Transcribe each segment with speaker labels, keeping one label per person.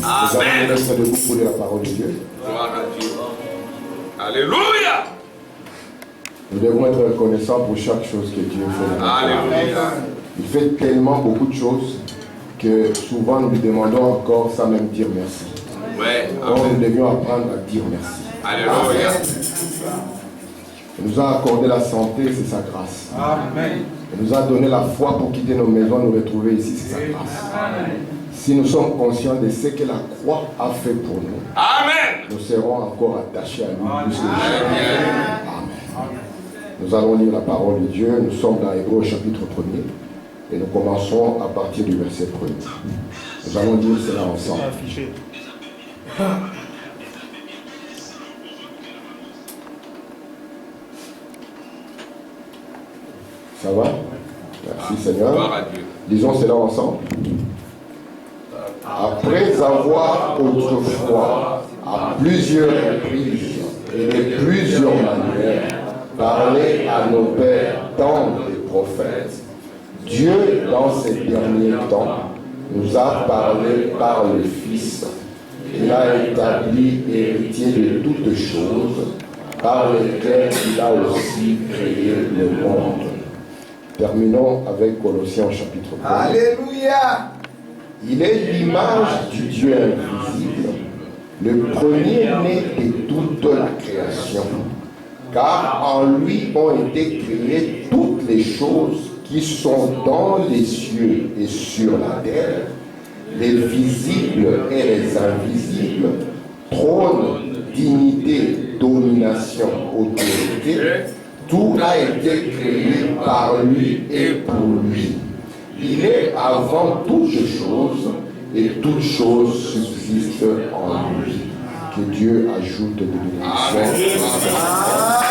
Speaker 1: Nous allons nous mettre debout pour lire la parole de Dieu.
Speaker 2: Gloire à Dieu. Alléluia.
Speaker 1: Nous devons être reconnaissants pour chaque chose que Dieu fait.
Speaker 2: Alléluia.
Speaker 1: Il fait tellement beaucoup de choses que souvent nous lui demandons encore sans même dire merci.
Speaker 2: Ouais.
Speaker 1: Or, nous devions apprendre à dire merci.
Speaker 2: Alléluia.
Speaker 1: Il nous a accordé la santé, c'est sa grâce.
Speaker 2: Amen.
Speaker 1: Il nous a donné la foi pour quitter nos maisons, nous retrouver ici, c'est sa grâce. Si nous sommes conscients de ce que la croix a fait pour nous,
Speaker 2: Amen.
Speaker 1: nous serons encore attachés à lui plus que jamais. Amen. Nous allons lire la parole de Dieu. Nous sommes dans Hébreux chapitre 1er et nous commençons à partir du verset 1er. Nous allons lire cela ensemble. Ça va? Merci Seigneur.
Speaker 2: Gloire à Dieu.
Speaker 1: Lisons cela ensemble. Après avoir autrefois, à plusieurs reprises et de plusieurs manières, parlé à nos pères dans les prophètes, Dieu, dans ces derniers temps, nous a parlé par le Fils. Il a établi héritier de toutes choses, par lesquelles il a aussi créé le monde. Terminons avec Colossiens chapitre 1.
Speaker 3: Alléluia.
Speaker 1: Il est l'image du Dieu invisible, le premier-né de toute la création. Car en lui ont été créées toutes les choses qui sont dans les cieux et sur la terre, les visibles et les invisibles, trône, dignité, domination, autorité. Tout a été créé par lui et pour lui. Il est avant toutes choses et toutes choses subsistent en lui. Que Dieu ajoute de bénédictions.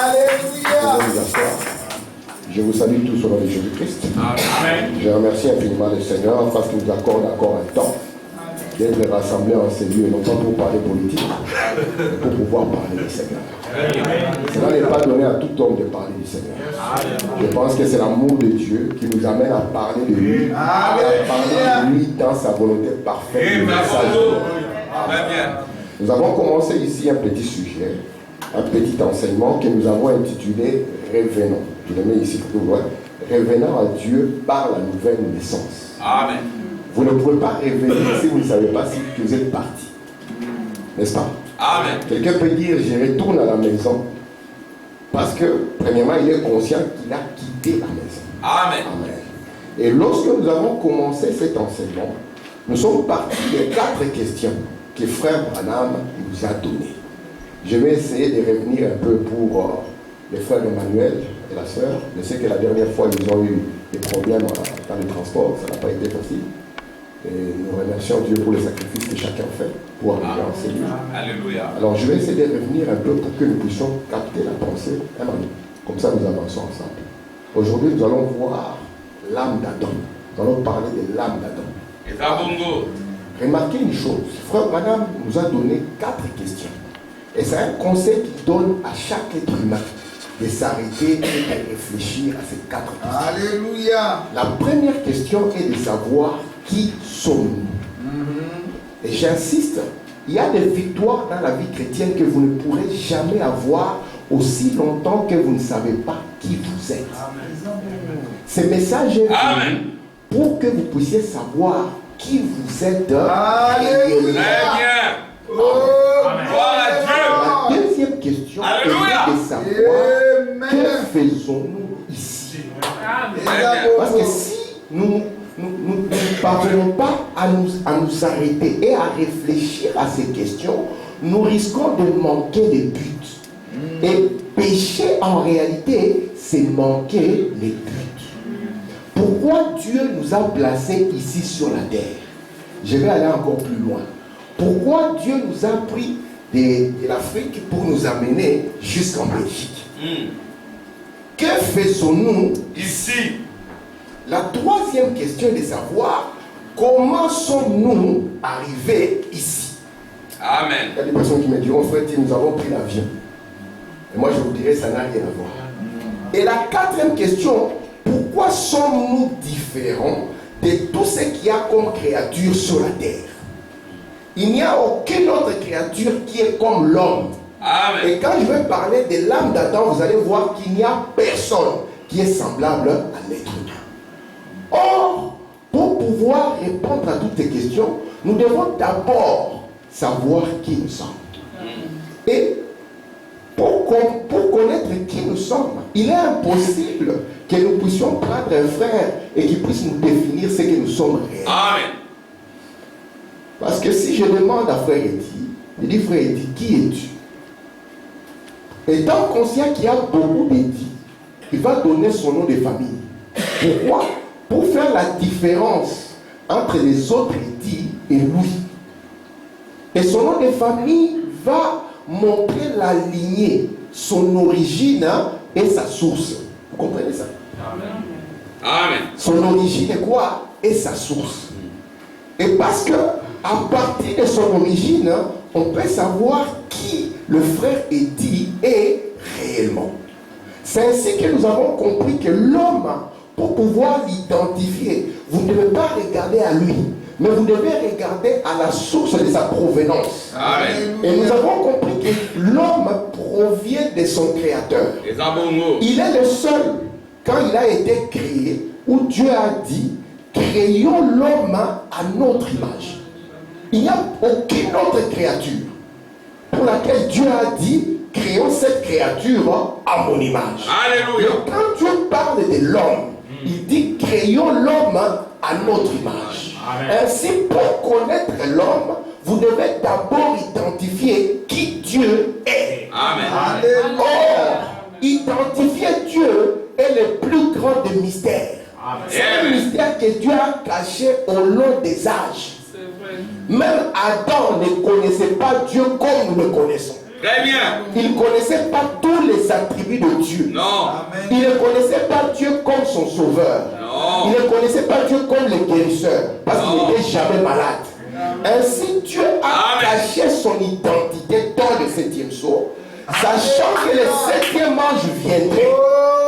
Speaker 3: Alléluia.
Speaker 1: Je vous salue tous au nom de Jésus-Christ. Je remercie infiniment le Seigneur parce qu'il nous accorde encore un temps d'être rassemblés en ces lieux, et non pas pour parler politique, mais pour pouvoir parler du Seigneur. Cela n'est pas donné à tout homme de parler du Seigneur. Je pense que c'est l'amour de Dieu qui nous amène à parler de lui, et à parler de lui dans sa volonté parfaite. Nous avons commencé ici un petit sujet, un petit enseignement que nous avons intitulé « Revenons ». Je le mets ici pour que vous voyez. « Revenant à Dieu par la nouvelle naissance ». Amen. Vous ne pouvez pas revenir si vous ne savez pas si vous êtes parti. N'est-ce pas? Amen. Quelqu'un peut dire, je retourne à la maison. Parce que, premièrement, il est conscient qu'il a quitté la maison. Amen. Amen. Et lorsque nous avons commencé cet enseignement, nous sommes partis des 4 questions que Frère Branham nous a données. Je vais essayer de revenir un peu pour les frères Emmanuel et la sœur. Je sais que la dernière fois, ils ont eu des problèmes dans le transport. Ça n'a pas été facile. Et nous remercions Dieu pour les sacrifices que chacun fait pour arriver en ces lieux. Alléluia. Alors je vais essayer de revenir un peu pour que nous puissions capter la pensée. Comme ça nous avançons ensemble. Aujourd'hui nous allons voir l'âme d'Adam. Nous allons parler de l'âme d'Adam. Remarquez une chose. Frère Madame nous a donné 4 questions. Et c'est un conseil qu'il donne à chaque être humain de s'arrêter et de réfléchir à ces 4 questions.
Speaker 3: Alléluia.
Speaker 1: La première question est de savoir qui sommes-nous. Et j'insiste, il y a des victoires dans la vie chrétienne que vous ne pourrez jamais avoir aussi longtemps que vous ne savez pas qui vous êtes. Ce message est venu pour que vous puissiez savoir qui vous êtes.
Speaker 3: Alléluia.
Speaker 1: La deuxième question est de savoir que faisons-nous ici. Parce que si nous ne parvenons pas à nous arrêter et à réfléchir à ces questions, nous risquons de manquer les buts. Et pécher, en réalité, c'est manquer les buts. Pourquoi Dieu nous a placés ici sur la terre? Je vais aller encore plus loin. Pourquoi Dieu nous a pris de l'Afrique pour nous amener jusqu'en Belgique? Que faisons-nous ici? La troisième question est de savoir comment sommes-nous arrivés ici? Amen. Il y a des personnes qui me diront, frère, nous avons pris l'avion. Et moi je vous dirai, ça n'a rien à voir. Et la quatrième question, pourquoi sommes-nous différents de tout ce qu'il y a comme créature sur la terre? Il n'y a aucune autre créature qui est comme l'homme.
Speaker 2: Amen.
Speaker 1: Et quand je vais parler de l'âme d'Adam, vous allez voir qu'il n'y a personne qui est semblable à l'être humain. Or, pour pouvoir répondre à toutes ces questions, nous devons d'abord savoir qui nous sommes. Et pour connaître qui nous sommes, il est impossible que nous puissions prendre un frère et qu'il puisse nous définir ce que nous sommes réellement.
Speaker 2: Amen.
Speaker 1: Parce que si je demande à frère Edi, je dis frère Edi, qui es-tu? Étant conscient qu'il y a beaucoup d'Edi, il va donner son nom de famille. Pourquoi? Pour faire la différence entre les autres Edi et lui. Et son nom de famille va montrer la lignée, son origine et sa source. Vous comprenez ça?
Speaker 2: Amen. Amen.
Speaker 1: Son origine est quoi? Et sa source. Et parce que à partir de son origine, on peut savoir qui le frère Edi est réellement. C'est ainsi que nous avons compris que l'homme, pour pouvoir l'identifier, vous ne devez pas regarder à lui, mais vous devez regarder à la source de sa provenance.
Speaker 2: Amen.
Speaker 1: Et nous avons compris que l'homme provient de son créateur. Il est le seul, quand il a été créé, où Dieu a dit, créons l'homme à notre image. Il n'y a aucune autre créature pour laquelle Dieu a dit, créons cette créature à mon image.
Speaker 2: Alléluia.
Speaker 1: Et quand Dieu parle de l'homme, il dit, créons l'homme à notre image.
Speaker 2: Amen.
Speaker 1: Ainsi, pour connaître l'homme, vous devez d'abord identifier qui Dieu est.
Speaker 2: Amen.
Speaker 1: Or, identifier Dieu est le plus grand des mystères. C'est un mystère que Dieu a caché au long des âges. Même Adam ne connaissait pas Dieu comme nous le connaissons.
Speaker 2: Très bien.
Speaker 1: Il ne connaissait pas tous les attributs de Dieu.
Speaker 2: Non.
Speaker 1: Il ne connaissait pas Dieu comme son sauveur.
Speaker 2: Non.
Speaker 1: Il ne connaissait pas Dieu comme le guérisseur. Parce qu'il n'était jamais malade. Ainsi, Dieu a caché son identité dans le 7e sceau, sachant que le 7e ange viendrait.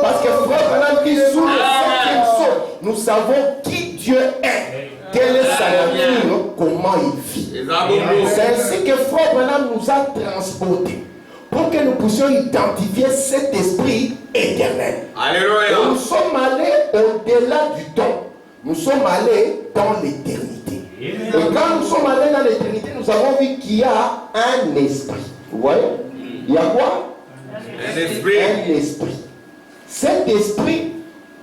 Speaker 1: Parce que frère Branham dit, sous le 7e sceau, nous savons qui Dieu est. Quelle est sa nature, comment il vit. C'est ainsi que frère Branham nous a transportés pour que nous puissions identifier cet esprit éternel.
Speaker 2: Alléluia.
Speaker 1: Et nous sommes allés au-delà du temps. Nous sommes allés dans l'éternité. Et quand nous sommes allés dans l'éternité, nous avons vu qu'il y a un esprit. Vous voyez? Il y a quoi?
Speaker 2: Un esprit.
Speaker 1: Un esprit. Cet esprit,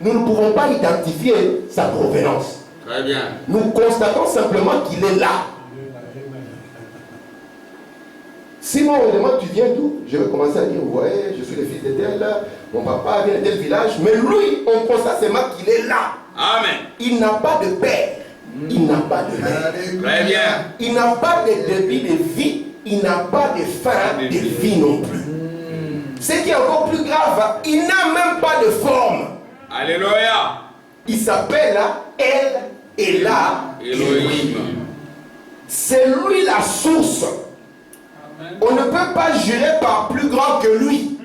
Speaker 1: nous ne pouvons pas identifier sa provenance.
Speaker 2: Très bien.
Speaker 1: Nous constatons simplement qu'il est là. Si moi on me demande tu viens d'où, je vais commencer à dire ouais, je suis le fils de tel, mon papa vient de tel village, mais lui, on constate seulement qu'il est là.
Speaker 2: Amen.
Speaker 1: Il n'a pas de père, il n'a pas de mère.
Speaker 2: Très bien.
Speaker 1: Il n'a pas de début de vie, il n'a pas de fin de vie non plus. Ce qui est encore plus grave, il n'a même pas de forme.
Speaker 2: Alléluia.
Speaker 1: Il s'appelle El Elohim. C'est lui la source. On ne peut pas jurer par plus grand que lui.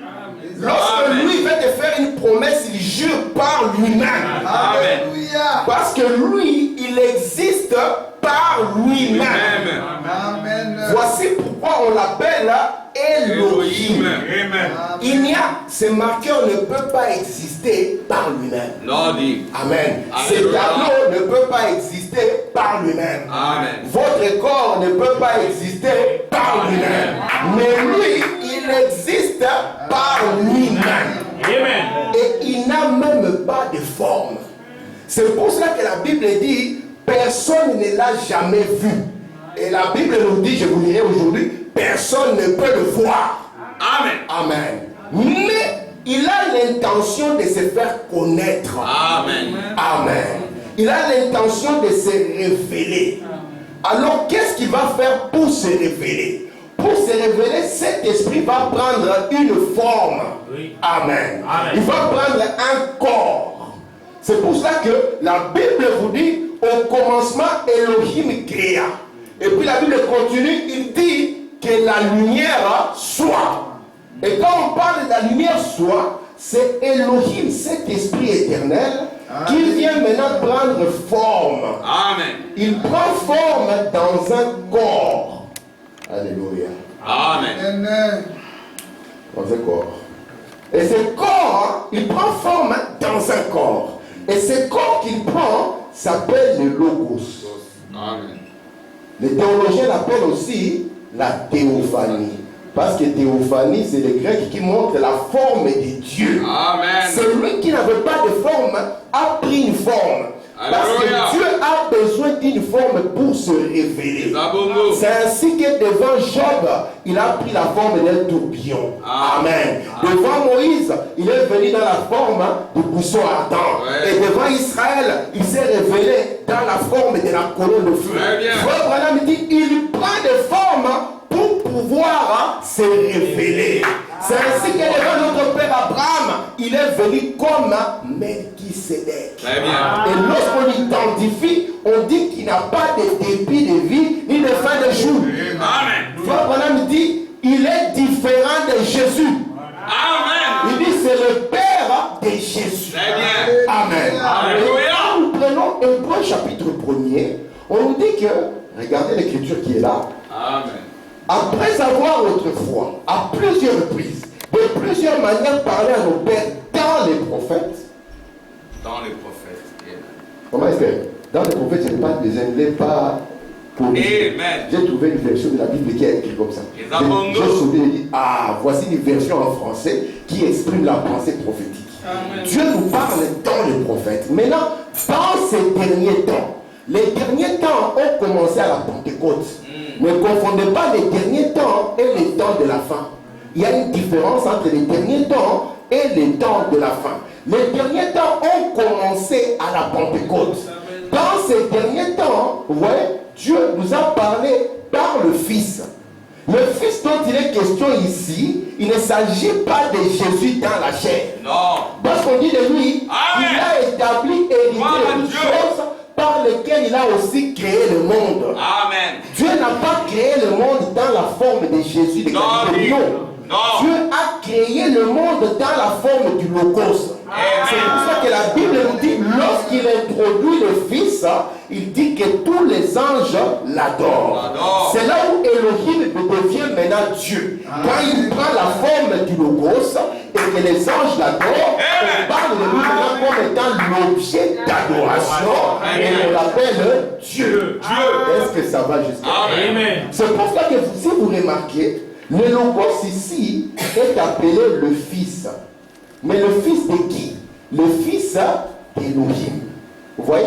Speaker 1: Lorsque lui va te faire une promesse, il jure par lui-même.
Speaker 3: Alléluia.
Speaker 1: Parce que lui, il existe par lui-même.
Speaker 3: Amen.
Speaker 1: Voici pourquoi on l'appelle Elohim. Il n'y a, ce marqueur ne peut pas exister par lui-même.
Speaker 2: Non, dit.
Speaker 1: Amen. Ce
Speaker 2: Alléluia.
Speaker 1: tableau ne peut pas exister par lui-même.
Speaker 2: Amen.
Speaker 1: Votre corps ne peut pas exister par lui-même. Mais lui, il existe par lui-même. Et il n'a même pas de forme. C'est pour cela que la Bible dit, personne ne l'a jamais vu. Et la Bible nous dit, je vous lirai aujourd'hui, personne ne peut le voir.
Speaker 2: Amen.
Speaker 1: Amen. Mais il a l'intention de se faire connaître.
Speaker 2: Amen.
Speaker 1: Amen. Il a l'intention de se révéler. Alors, qu'est-ce qu'il va faire pour se révéler? Pour se révéler, cet esprit va prendre une forme. Amen. Il va prendre un corps. C'est pour cela que la Bible vous dit, au commencement, Elohim créa. Et puis la Bible continue, il dit que la lumière soit. Et quand on parle de la lumière soit, c'est Elohim, cet esprit éternel, qui vient maintenant prendre forme.
Speaker 2: Amen.
Speaker 1: Il prend forme dans un corps. Alléluia.
Speaker 2: Amen.
Speaker 1: Dans un corps. Et ce corps, il prend forme dans un corps. Et ce corps qu'il prend s'appelle le Logos.
Speaker 2: Amen.
Speaker 1: Les théologiens l'appellent aussi la théophanie. Parce que théophanie, c'est le grec qui montre la forme de Dieu.
Speaker 2: Amen.
Speaker 1: Celui qui n'avait pas de forme a pris une forme. Parce
Speaker 2: Alléluia.
Speaker 1: que Dieu a besoin d'une forme pour se révéler. C'est ainsi que devant Job, il a pris la forme d'un tourbillon. Amen. Devant Moïse, il est venu dans la forme du buisson ardent. Et devant Israël, il s'est révélé dans la forme de la colonne de feu. Frère Branham dit, il prend des formes pour pouvoir se révéler. C'est ainsi que devant notre père Abraham, il est venu comme Melchisédek. Et lorsqu'on l'identifie, on dit qu'il n'a pas de début de vie ni de fin de jour. Frère Branham dit, il est différent de Jésus.
Speaker 2: Amen.
Speaker 1: Il dit c'est le Père de Jésus. Amen. Et quand nous prenons Hébreux chapitre 1er, on nous dit que, regardez l'écriture qui est là.
Speaker 2: Amen.
Speaker 1: Après avoir autrefois, à plusieurs reprises, de plusieurs manières parlé à nos pères dans les prophètes.
Speaker 2: Dans les prophètes.
Speaker 1: Comment est-ce que dans les prophètes, je ne l'ai pas corrigé. J'ai trouvé une version de la Bible qui est écrite comme ça. J'ai sauté et dit, ah, voici une version en français qui exprime la pensée prophétique. Amen. Dieu nous parle dans les prophètes. Maintenant, dans ces derniers temps, les derniers temps ont commencé à la Pentecôte. Ne confondez pas les derniers temps et les temps de la fin. Il y a une différence entre les derniers temps et les temps de la fin. Les derniers temps ont commencé à la Pentecôte. Dans ces derniers temps, Dieu nous a parlé par le Fils. Le Fils dont il est question ici, il ne s'agit pas de Jésus dans la chair.
Speaker 2: Non.
Speaker 1: Parce qu'on dit de lui,
Speaker 2: Amen.
Speaker 1: il a établi et hérité de toutes choses par lesquelles il a aussi créé le monde.
Speaker 2: Amen.
Speaker 1: Dieu n'a pas créé le monde dans la forme de Jésus de Galilée. Non. Dieu a créé le monde dans la forme du Logos. C'est pour ça que la Bible nous dit, lorsqu'il introduit le Fils, il dit que tous les anges l'adorent. C'est là où Elohim devient maintenant Dieu. Quand il prend la forme du Logos et que les anges l'adorent, on parle de lui maintenant comme étant l'objet d'adoration et on l'appelle Dieu. Est-ce que ça va jusqu'à là? C'est pour ça que si vous remarquez, le Logos ici est appelé le Fils. Mais le Fils de qui? Le Fils d'Elohim. Vous voyez?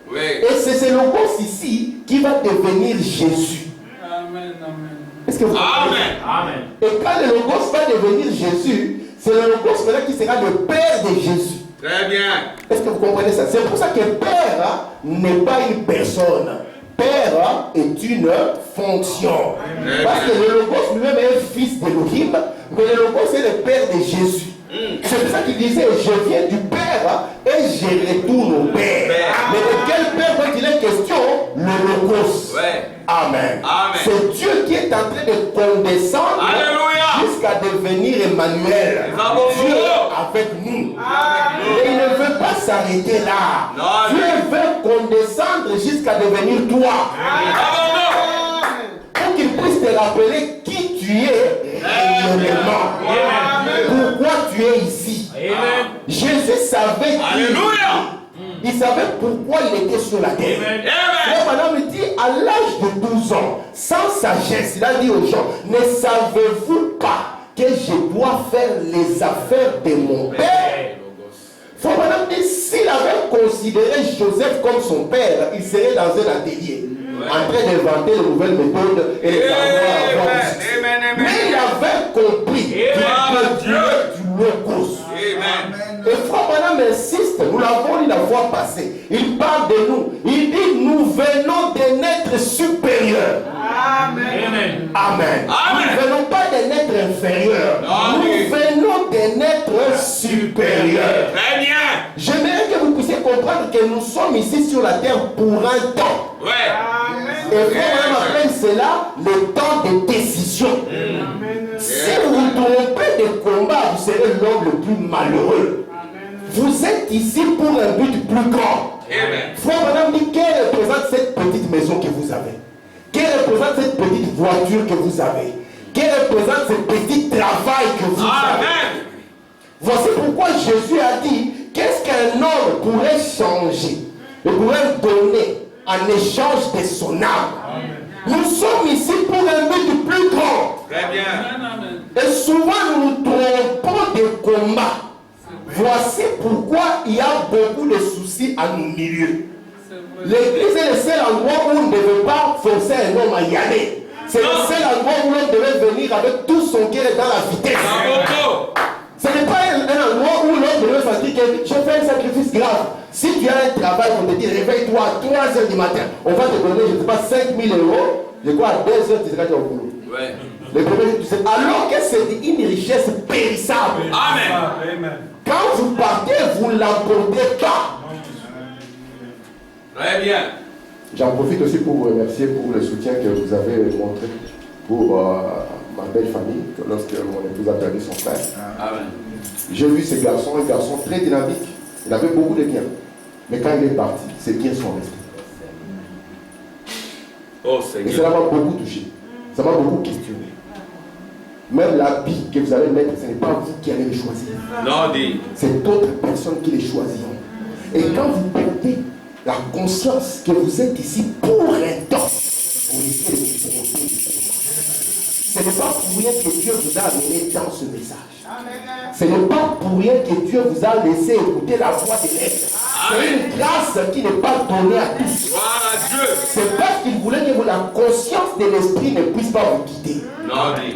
Speaker 2: Oui.
Speaker 1: Et c'est ce Logos ici qui va devenir Jésus.
Speaker 3: Amen, amen.
Speaker 1: Est-ce que vous comprenez? Amen. Et quand le Logos va devenir Jésus, c'est le Logos maintenant qui sera le Père de Jésus.
Speaker 2: Très bien.
Speaker 1: Est-ce que vous comprenez ça? C'est pour ça que Père n'est pas une personne. Père est une fonction. Parce que le Logos lui-même est fils d'Elohim, mais le Logos est le Père de Jésus. C'est pour ça qu'il disait, je viens du Père et je retourne au Père. Mais de quel Père dont il est question? Le Logos. Amen. C'est Dieu qui est en train de condescendre jusqu'à devenir Emmanuel. Dieu avec nous. Et il ne veut pas s'arrêter là. Dieu veut condescendre jusqu'à devenir toi. Pour qu'il puisse te rappeler qui tu es réellement. Pourquoi tu es ici. Jésus savait qui. Il savait pourquoi il était sur la terre. Et madame me dit, à l'âge de 12 ans, sans sagesse, il a dit aux gens, ne savez-vous pas que je dois faire les affaires de mon père? Frère madame dit, s'il avait considéré Joseph comme son père, il serait dans un atelier, en train d'inventer de nouvelles méthodes et les avoir. Mais il avait compris que Dieu est du Logos. Et frère Branham insiste, nous l'avons dit la fois passée, il parle de nous, il dit nous venons d'un être supérieur. Amen. Amen. Nous ne venons pas d'un être inférieur, nous venons d'un être supérieur.
Speaker 2: Très bien.
Speaker 1: J'aimerais que vous puissiez comprendre que nous sommes ici sur la terre pour un temps. Et frère Branham appelle cela le temps de décision. Si vous vous trompez de combat, vous serez l'homme le plus malheureux. Vous êtes ici pour un but plus grand.
Speaker 2: Amen.
Speaker 1: Frère Branham dit, quelle représente cette petite maison que vous avez? Quelle représente cette petite voiture que vous avez? Quelle représente ce petit travail que vous avez? Voici pourquoi Jésus a dit, qu'est-ce qu'un homme pourrait changer et pourrait donner en échange de son âme? Amen. Nous sommes ici pour un but plus grand.
Speaker 2: Très bien.
Speaker 1: Et souvent nous nous trompons de combat. Voici pourquoi il y a beaucoup de soucis à nos milieux. L'église est le seul endroit où on ne devait pas forcer un homme à y aller. C'est le seul endroit où l'homme devait venir avec tout son cœur dans la vitesse. Ce n'est pas un endroit où l'homme devait sentir que je fais un sacrifice grave. Si tu as un travail, on te dit réveille-toi à 3h du matin. On va te donner, je ne sais pas, 5 000 €. Je crois à 2h, tu seras déjà au boulot. Ouais. Alors que c'est une richesse périssable.
Speaker 2: Amen.
Speaker 1: Quand vous partez, vous ne l'emportez pas.
Speaker 2: Très bien.
Speaker 1: J'en profite aussi pour vous remercier pour le soutien que vous avez montré pour ma belle famille, lorsque mon épouse a perdu son frère.
Speaker 2: Amen.
Speaker 1: J'ai vu ce garçon, un garçon très dynamique. Il avait beaucoup de biens. Mais quand il est parti, ses biens sont restés.
Speaker 2: Oh Seigneur.
Speaker 1: Et cela m'a beaucoup touché. Ça m'a beaucoup questionné. Même l'habit que vous allez mettre, ce n'est pas vous qui allez le choisir.
Speaker 2: Non, dit.
Speaker 1: C'est d'autres personnes qui les choisiront. Et quand vous perdez la conscience que vous êtes ici pour un temps, vous risquez de vous tromper. Ce n'est pas pour rien que Dieu vous a amené dans ce message. Ce n'est pas pour rien que Dieu vous a laissé écouter la voix des lettres. C'est une grâce qui n'est pas donnée à tous. C'est parce qu'il voulait que la conscience de l'esprit ne puisse pas vous guider.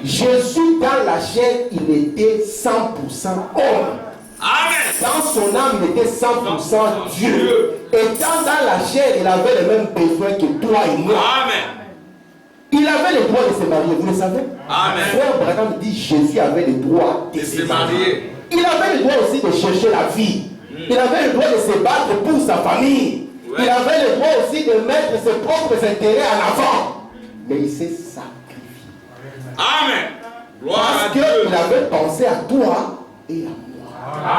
Speaker 1: Jésus, dans la chair, il était 100% homme. Amen. Dans son âme, il était 100% Dieu. Étant dans la chair, il avait les mêmes besoins que toi et moi. Amen. Il avait le droit de se marier, vous le savez? Amen. Frère Branham dit Jésus avait le droit de se marier. Il avait le droit aussi de chercher la vie. Il avait le droit de se battre pour sa famille. Ouais. Il avait le droit aussi de mettre ses propres intérêts en avant. Mais il s'est sacrifié. Amen. Parce qu'il avait pensé à toi et à moi.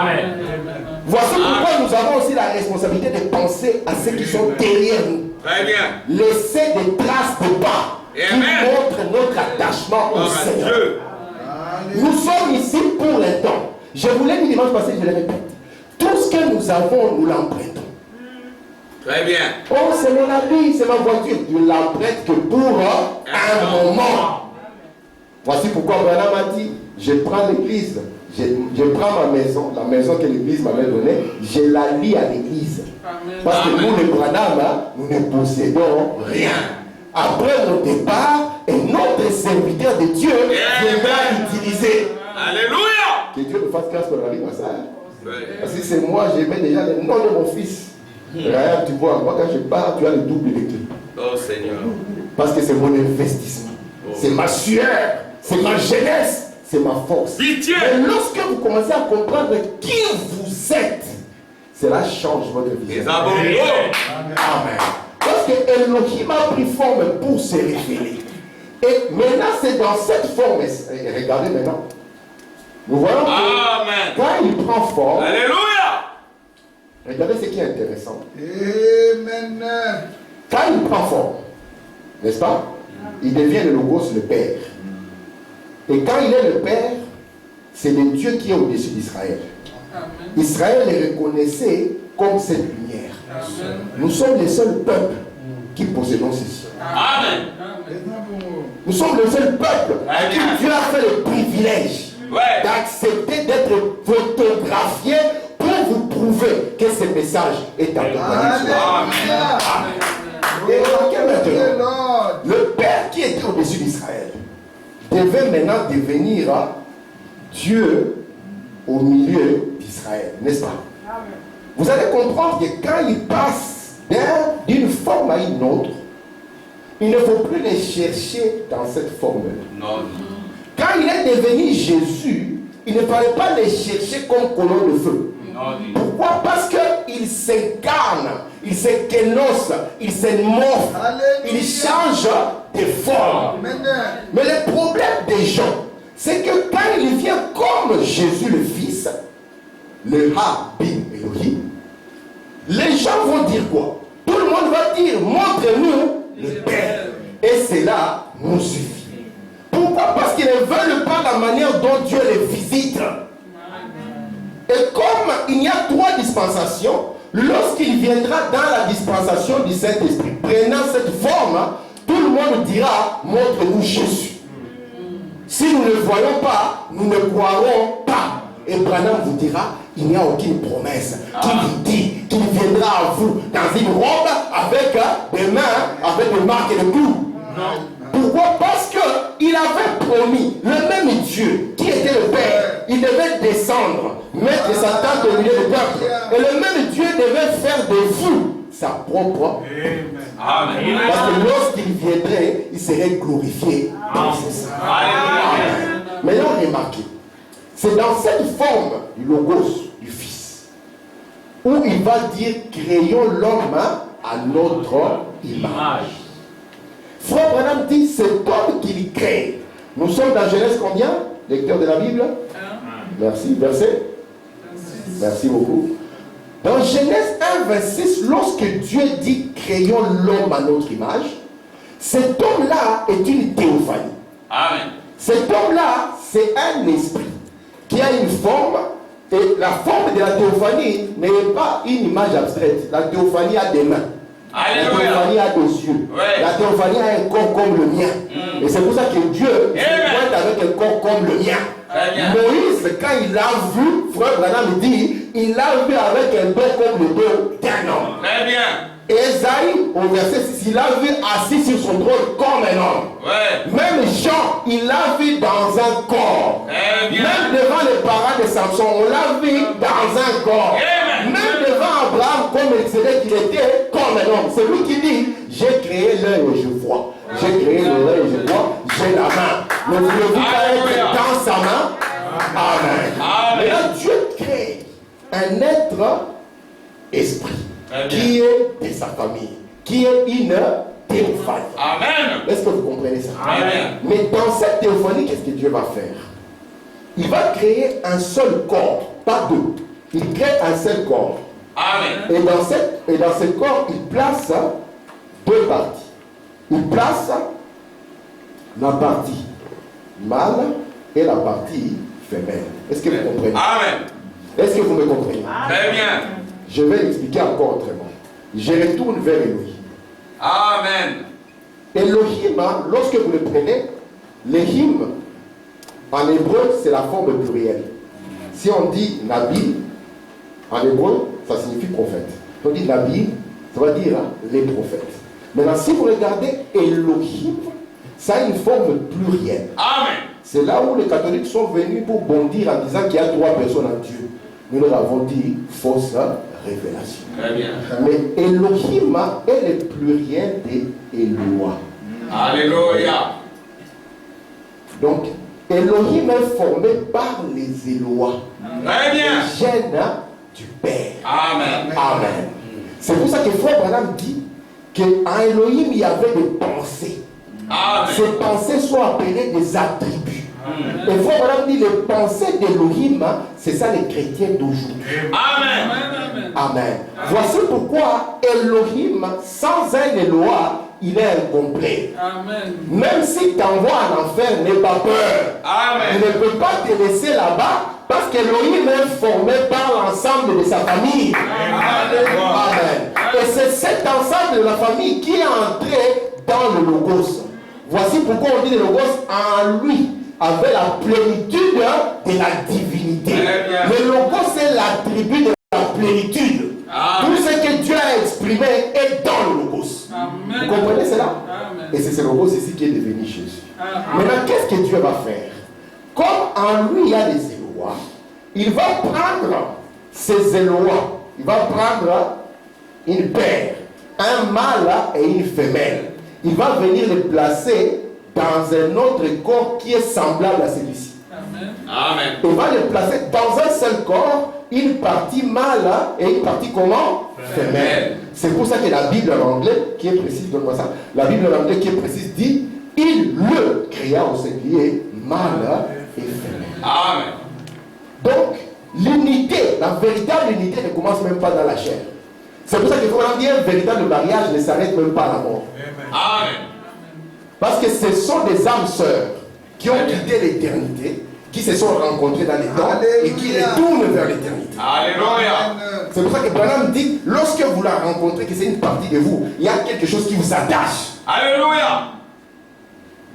Speaker 1: Amen. Voici pourquoi nous avons aussi la responsabilité de penser à ceux qui sont derrière nous. Très bien. Laisser des traces de pas qui montrent notre attachement au Seigneur. Nous sommes ici pour un temps. Je vous l'ai dit dimanche passé, je le répète. Tout ce que nous avons, nous l'empruntons. Très bien. Oh, c'est mon habit, c'est ma voiture. Je ne l'emprunte que pour un moment. Voici pourquoi Branham a dit, je prends l'église, je prends ma maison, la maison que l'église m'avait donnée, je la lie à l'église. Parce que nous, les Branham, nous ne possédons rien. Après mon départ, et notre serviteur de Dieu viendra l'utiliser. Alléluia. Que Dieu nous fasse grâce pour arriver à ça. Parce que c'est moi, je mets déjà le nom de mon fils. Regarde, tu vois, moi quand je pars, tu as le double de clés. Oh Seigneur. Parce que c'est mon investissement. Oh. C'est ma sueur, c'est ma jeunesse, c'est ma force. Pitié. Et lorsque vous commencez à comprendre qui vous êtes, cela change votre vie. Amen. Parce que Elohim a pris forme pour se révéler. Et maintenant, c'est dans cette forme. Et regardez maintenant. Nous voyons que quand il prend forme. Alléluia. Regardez ce qui est intéressant. Amen. Quand il prend forme, n'est-ce pas? Il devient le Logos, le Père. Et quand il est le Père, c'est le Dieu qui est au-dessus d'Israël. Israël est reconnaissé comme cette lumière. Amen. Nous sommes les seuls peuples qui possédons ceci. Amen. Nous sommes le seul peuple à qui Dieu a fait le privilège d'accepter d'être photographié pour vous prouver que ce message est accompagné. Amen. Et maintenant, le Père qui était au-dessus d'Israël devait maintenant devenir Dieu au milieu d'Israël, n'est-ce pas? Amen. Vous allez comprendre que quand il passe d'une forme à une autre, il ne faut plus les chercher dans cette forme-là. Non. Quand il est devenu Jésus, il ne fallait pas les chercher comme colonne de feu. Non. Pourquoi? Parce qu'il s'incarne, il se kénose, il se morphe, il change de forme. Mais le problème des gens, c'est que quand il vient comme Jésus le Fils, le ha, bim, Elohim, les gens vont dire quoi? Tout le monde va dire, montre-nous le Père. Et cela nous suffit. Pourquoi? Parce qu'ils ne veulent pas la manière dont Dieu les visite. Et comme il y a 3 dispensations, lorsqu'il viendra dans la dispensation du Saint-Esprit, prenant cette forme, tout le monde dira, montre-nous Jésus. Si nous ne le voyons pas, nous ne croirons pas. Et Branham vous dira, il n'y a aucune promesse qui vous dit qu'il viendra à vous dans une robe avec des mains, avec des marques et des clous. Pourquoi? Parce qu'il avait promis, le même Dieu qui était le Père, il devait descendre, mettre sa tente au milieu du peuple. Et le même Dieu devait faire de vous sa propre. Amen. Parce que lorsqu'il viendrait, il serait glorifié. Maintenant, remarquez, c'est dans cette forme du logos du Fils où il va dire créons l'homme à notre image. Frère Branham dit c'est homme qu'il crée. Nous sommes dans Genèse combien? Lecteur de la Bible? Merci. Verset? Merci beaucoup. Dans Genèse 1, 26, lorsque Dieu dit créons l'homme à notre image, cet homme-là est une théophanie. Amen. Cet homme-là, c'est un esprit qui a une forme, et la forme de la théophanie n'est pas une image abstraite. La théophanie a des mains. Alléluia. La théophanie a des yeux. Ouais. La théophanie a un corps comme le mien. Et c'est pour ça que Dieu se pointe avec un corps comme le mien. Moïse, quand il l'a vu, frère Branham dit, il l'a vu avec un dos comme le dos d'un homme. Très bien. Ésaïe, au verset 6, il l'a vu assis sur son trône comme un homme. Ouais. Même Jean, il l'a vu dans un corps. Même devant les parents de Samson, on l'a vu dans un corps. Même devant Abraham, comme il disait qu'il était comme un homme. C'est lui qui dit, j'ai créé l'œil et je vois. J'ai créé l'œil et je vois. J'ai la main. Ne voulez-vous pas être dans sa main? Amen. Mais là, Dieu crée un être esprit qui est de sa famille, qui est une théophanie. Amen. Est-ce que vous comprenez ça? Amen. Mais dans cette théophanie, qu'est-ce que Dieu va faire? Il va créer un seul corps, pas deux. Il crée un seul corps. Amen. Et dans ce corps, il place 2 parties. Il place la partie mâle et la partie femelle. Est-ce que vous comprenez? Amen. Est-ce que vous me comprenez? Très bien. Je vais l'expliquer encore autrement. Je retourne vers Elohim. Amen. Elohim, lorsque vous le prenez, l'Elohim, en hébreu, c'est la forme plurielle. Si on dit Nabi, en hébreu, ça signifie prophète. Si on dit Nabi, ça va dire les prophètes. Maintenant, si vous regardez Elohim, ça a une forme plurielle. Amen. C'est là où les catholiques sont venus pour bondir en disant qu'il y a 3 personnes en Dieu. Nous leur avons dit fausse révélation. Très bien. Mais Elohim est le pluriel de Eloah. Alléluia. Donc, Elohim est formé par les Eloah. Très bien. Les gènes du Père. Amen. Amen. C'est pour ça que Frère Branham dit qu'en Elohim, il y avait des pensées. Amen. Ces pensées sont appelées des attributs. Et Frère Branham dit les pensées d'Elohim, c'est ça les chrétiens d'aujourd'hui. Amen. Amen. Amen. Voici pourquoi Elohim, sans un Eloah, il est incomplet. Amen. Même si t'envoie en enfer, n'aie pas peur. Amen. Il ne peut pas te laisser là-bas parce qu'Elohim est formé par l'ensemble de sa famille. Amen. Amen. Et c'est cet ensemble de la famille qui est entré dans le Logos. Voici pourquoi on dit le Logos en lui avait la plénitude de la divinité. Le Logos c'est l'attribut de la plénitude. Amen. Tout ce que Dieu a exprimé est dans le Logos. Amen. Vous comprenez cela? Amen. Et c'est ce Logos ici qui est devenu Jésus. Amen. Maintenant, qu'est-ce que Dieu va faire? Comme en lui il y a des Eloah, il va prendre ces Eloah, il va prendre une paire, un mâle et une femelle. Il va venir les placer dans un autre corps qui est semblable à celui-ci. Amen. Amen. Il va les placer dans un seul corps, une partie mâle et une partie comment? Femelle. C'est pour ça que la Bible en anglais, qui est précise, donne-moi ça, la Bible en anglais qui est précise dit, il le créa au singulier, mâle et femelle. Amen. Donc, l'unité, la véritable unité ne commence même pas dans la chair. C'est pour ça que quand on dit un véritable mariage ne s'arrête même pas à la mort.
Speaker 2: Amen.
Speaker 1: Parce que ce sont des âmes sœurs qui ont quitté l'éternité, qui se sont rencontrées dans les temps et qui retournent vers l'éternité.
Speaker 2: Alléluia.
Speaker 1: C'est pour ça que Branham dit, lorsque vous la rencontrez, que c'est une partie de vous, il y a quelque chose qui vous attache.
Speaker 2: Alléluia.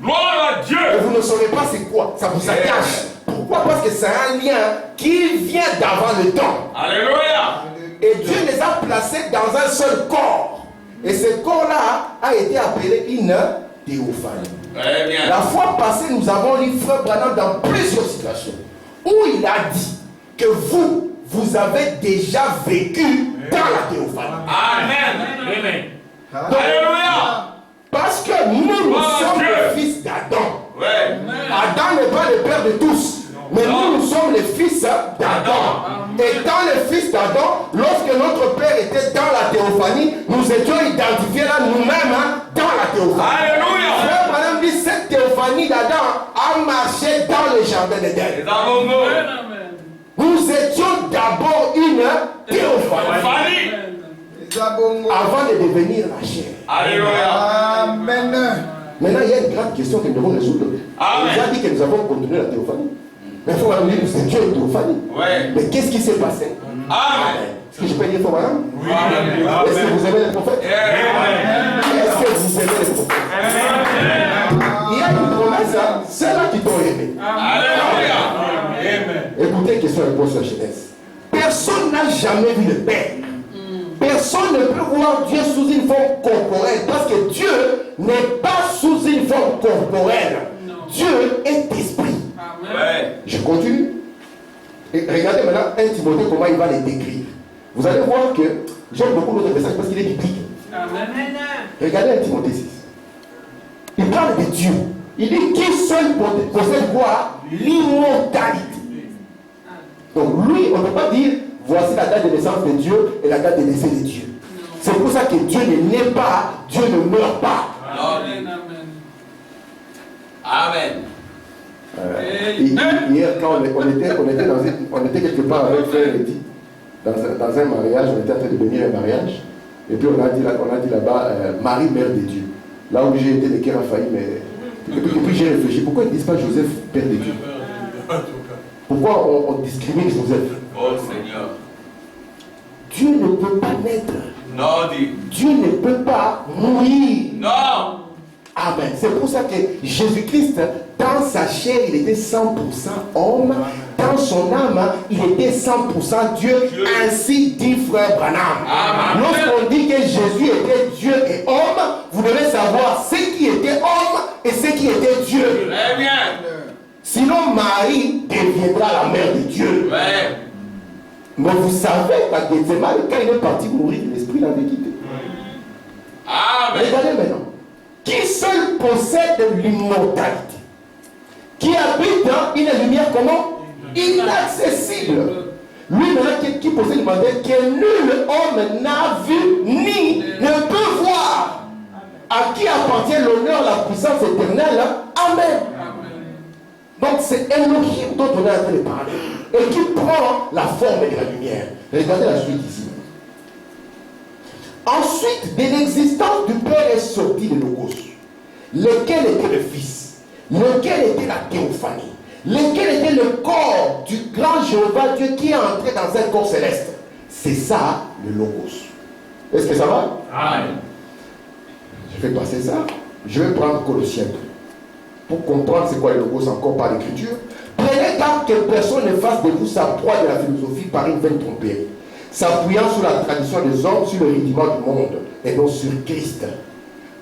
Speaker 2: Gloire à Dieu.
Speaker 1: Et vous ne saurez pas c'est quoi, ça vous attache. Pourquoi? Parce que c'est un lien qui vient d'avant le temps.
Speaker 2: Alléluia.
Speaker 1: Et Dieu les a placés dans un seul corps. Et ce corps-là a été appelé une théophanie.
Speaker 2: Très bien.
Speaker 1: La fois passée, nous avons lu Frère Branham dans plusieurs situations où il a dit que vous avez déjà vécu dans la théophanie.
Speaker 2: Amen. Amen.
Speaker 1: Donc,
Speaker 2: Alléluia.
Speaker 1: parce que nous sommes les fils d'Adam.
Speaker 2: Ouais.
Speaker 1: Adam n'est pas le père de tous. Mais nous sommes les fils d'Adam. Étant les fils d'Adam, lorsque notre père était dans la théophanie, nous étions identifiés là nous-mêmes dans la théophanie.
Speaker 2: Alléluia.
Speaker 1: Frère Branham dit cette théophanie d'Adam a marché dans le jardin d'Éden. Nous étions d'abord une théophanie avant de devenir la chair.
Speaker 2: Alléluia.
Speaker 3: Amen.
Speaker 1: Maintenant, il y a une grande question que nous devons résoudre.
Speaker 2: Amen.
Speaker 1: Il a dit que nous avons continué la théophanie. Mais il faut dire que c'est Dieu une théophanie.
Speaker 2: Ouais.
Speaker 1: Mais qu'est-ce qui s'est passé?
Speaker 2: Amen.
Speaker 1: Est-ce que je peux dire pour madame?
Speaker 2: Oui.
Speaker 1: Est-ce que vous aimez les prophètes? Est-ce que vous aimez les prophètes? Il y a une promesse, hein? C'est là qui t'ont aimé.
Speaker 2: Alléluia.
Speaker 1: Écoutez, question-réponse sur la jeunesse. Personne n'a jamais vu le Père. Personne ne peut voir Dieu sous une forme corporelle parce que Dieu n'est pas sous une forme corporelle. Dieu est esprit.
Speaker 2: Ouais.
Speaker 1: Je continue. Et regardez maintenant 1 Timothée comment il va les décrire. Vous allez voir que j'aime beaucoup notre message parce qu'il est biblique. Regardez 1 Timothée 6. Il parle de Dieu. Il dit qui seul possède quoi? L'immortalité. Donc lui, on ne peut pas dire voici la date de naissance de Dieu et la date de décès de Dieu. C'est pour ça que Dieu ne naît pas, Dieu ne meurt pas.
Speaker 2: Amen.
Speaker 1: Hier, quand on était quelque part avec Frère Eddy, dans un mariage, on était en train de bénir un mariage, et puis on a dit là-bas, Marie, mère de Dieu. Là où j'ai été, le cœur a failli, mais. Et puis j'ai réfléchi, pourquoi ils ne disent pas Joseph, père de Dieu? Pourquoi on discrimine Joseph?
Speaker 2: Oh Seigneur.
Speaker 1: Dieu ne peut pas naître.
Speaker 2: Non, dit.
Speaker 1: Dieu ne peut pas mourir.
Speaker 2: Non.
Speaker 1: Amen. C'est pour ça que Jésus-Christ, dans sa chair, il était 100% homme. Dans son âme, il était 100% Dieu. Ainsi dit Frère Branham. Lorsqu'on dit que Jésus était Dieu et homme, vous devez savoir ce qui était homme et ce qui était Dieu.
Speaker 2: Très bien.
Speaker 1: Sinon, Marie deviendra la mère de Dieu.
Speaker 2: Ouais.
Speaker 1: Mais vous savez qu'à Gethsemane, quand il est parti mourir, l'esprit l'avait quitté.
Speaker 2: Amen.
Speaker 1: Regardez maintenant. Qui seul possède l'immortalité, qui habite dans une lumière comment? Inaccessible. Lui maintenant qui possède l'immortalité, que nul homme n'a vu ni ne peut voir. À qui appartient l'honneur, la puissance éternelle? Amen. Donc c'est Elohim dont on est en train de parler et qui prend la forme de la lumière. Regardez la suite ici. Ensuite, de l'existence du Père est sorti le Logos, lequel était le Fils, lequel était la théophanie, lequel était le corps du grand Jéhovah Dieu qui est entré dans un corps céleste. C'est ça le Logos. Est-ce que ça va?
Speaker 2: Amen.
Speaker 1: Je vais passer ça. Je vais prendre Colossiens 2. Pour comprendre c'est quoi le Logos encore par l'écriture. Prenez garde que personne ne fasse de vous sa proie de la philosophie par une vaine tromperie, s'appuyant sur la tradition des hommes, sur le rudiment du monde, et non sur Christ.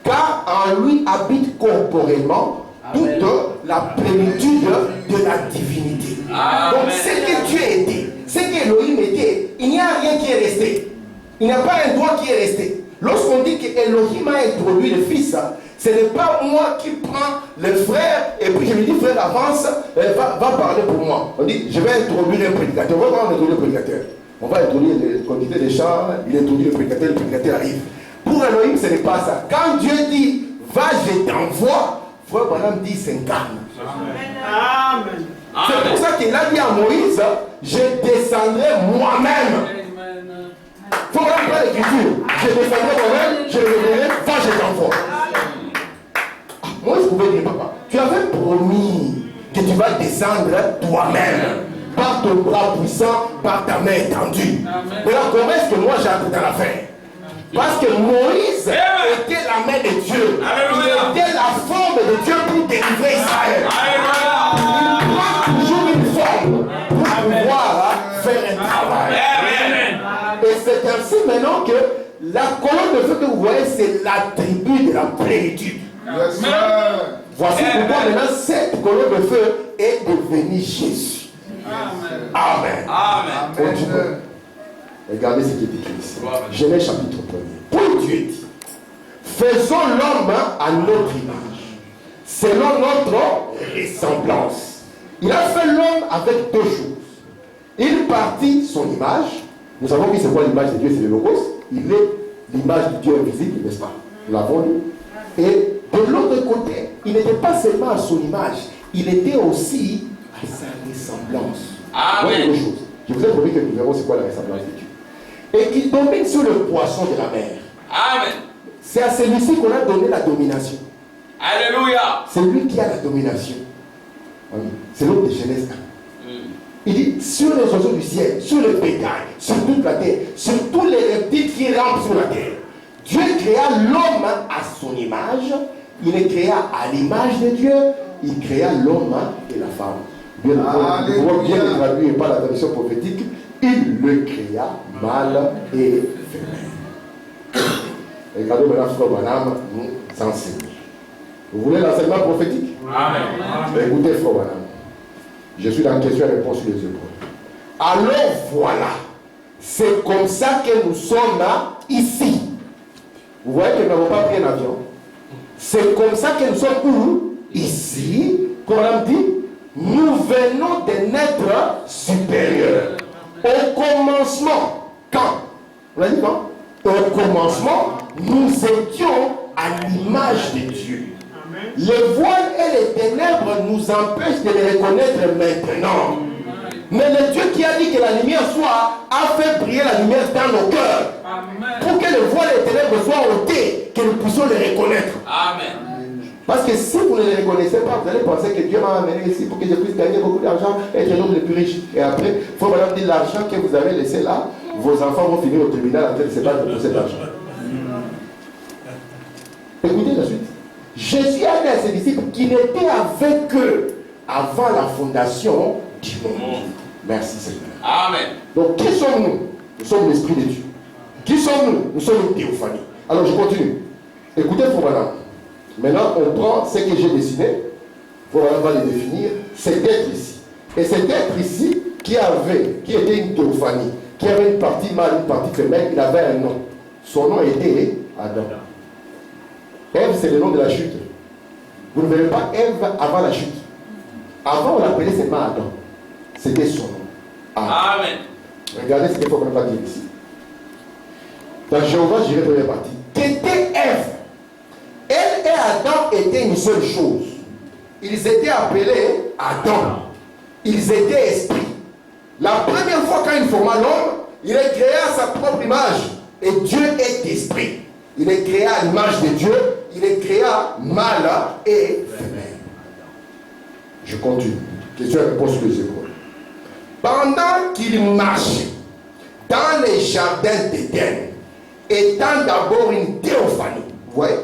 Speaker 1: Car en lui habite corporellement toute la plénitude de la divinité.
Speaker 2: Amen.
Speaker 1: Donc ce que Dieu était, ce qu'Élohim était, il n'y a rien qui est resté. Il n'y a pas un doigt qui est resté. Lorsqu'on dit qu'Élohim a introduit le Fils, ce n'est pas moi qui prends le frère et puis je lui dis frère avance, va parler pour moi. On dit je vais introduire un prédicateur. On va voir introduire un prédicateur. On va introduire les quantités des chants, il introduit le prédicateur arrive. Pour Elohim, ce n'est pas ça. Quand Dieu dit va, je t'envoie, Frère Branham dit s'incarne.
Speaker 4: Amen.
Speaker 1: C'est pour ça qu'il a dit à Moïse, je descendrai moi-même. Il faut reprendre l'écriture. Je descendrai moi-même, je le révélerai quand je t'envoie. Moïse pouvait dire, papa, tu avais promis que tu vas descendre toi-même, par ton bras puissant, par ta main étendue. Mais là, comment est-ce que moi j'entre dans l'affaire? Parce que Moïse était la main de Dieu. Il était la forme de Dieu pour délivrer Israël. Il prend toujours une forme pour pouvoir faire un travail. Et c'est ainsi maintenant que la colonne de feu que vous voyez, c'est l'attribut de la plénitude. Voici pourquoi maintenant cette colonne de feu est devenue Jésus. Amen. Amen. Regardez ce qui est écrit ici. Genèse chapitre 1er. Puis Dieu dit, faisons l'homme à notre image, selon notre ressemblance. Il a fait l'homme avec deux choses. Il partit son image. Nous savons que c'est quoi l'image de Dieu, c'est le logos. Il est l'image du Dieu invisible, n'est-ce pas? Nous l'avons lu. Et de l'autre côté, il n'était pas seulement à son image, il était aussi à sa ressemblance.
Speaker 2: Amen.
Speaker 1: Deux choses. Je vous ai promis que nous verrons c'est quoi la ressemblance de Dieu. Et qu'il domine sur le poisson de la mer.
Speaker 2: Amen.
Speaker 1: C'est à celui-ci qu'on a donné la domination.
Speaker 2: Alléluia.
Speaker 1: C'est lui qui a la domination. C'est l'homme de Genèse 1. Il dit sur les oiseaux du ciel, sur le bétail, sur toute la terre, sur tous les reptiles qui rampent sur la terre. Dieu créa l'homme à son image. Il le créa à l'image de Dieu. Il créa l'homme et la femme. Bien le traduire par la traduction prophétique. Il le créa mâle et féminin. Regardez maintenant frère Branham nous enseigne. Vous voulez l'enseignement prophétique? Amen. Écoutez frère Branham. Je suis dans question et réponse sur les œuvres. Alors voilà. C'est comme ça que nous sommes là, ici. Vous voyez que nous n'avons pas pris un avion. C'est comme ça que nous sommes où? Ici. Comme on dit, nous venons d'un être supérieur. Au commencement, quand? On l'a dit quand? Au commencement, nous étions à l'image de Dieu. Les voiles et les ténèbres nous empêchent de les reconnaître maintenant. Mais le Dieu qui a dit que la lumière soit, a fait briller la lumière dans nos cœurs. Pour que les voiles et les ténèbres soient ôtées, que nous puissions les reconnaître.
Speaker 2: Amen.
Speaker 1: Parce que si vous ne les reconnaissez pas, vous allez penser que Dieu m'a amené ici pour que je puisse gagner beaucoup d'argent et être l'homme le plus riche. Et après, il faut maintenant dire l'argent que vous avez laissé là, vos enfants vont finir au tribunal en train de se battre pour cet argent. Écoutez la suite. Jésus a dit à ses disciples qu'il était avec eux avant la fondation du monde. Merci Seigneur.
Speaker 2: Amen.
Speaker 1: Donc qui sommes-nous? Nous sommes l'Esprit de Dieu. Qui sommes-nous? Nous sommes une théophanie. Alors je continue. Écoutez pour maintenant. Maintenant on prend ce que j'ai dessiné. On va le définir. Cet être ici. Et cet être ici qui était une théophanie, qui avait une partie mâle, une partie féminin, il avait un nom. Son nom était Adam. Ève, c'est le nom de la chute. Vous ne verrez pas Ève avant la chute. Avant, on l'appelait seulement Adam. C'était son nom.
Speaker 2: Amen.
Speaker 1: Regardez ce qu'il faut qu'on va dire ici. Dans Jéhovah, j'irai première partie. Qu'était Ève? Elle et Adam étaient une seule chose. Ils étaient appelés Adam. Ils étaient esprits. La première fois quand il forma l'homme, il est créé à sa propre image. Et Dieu est esprit. Il est créé à l'image de Dieu. Il est créé mâle et féminin. Je continue. Question et réponse sur les épaules. Pendant qu'il marchait dans les jardins d'Éden, étant d'abord une théophanie, vous voyez,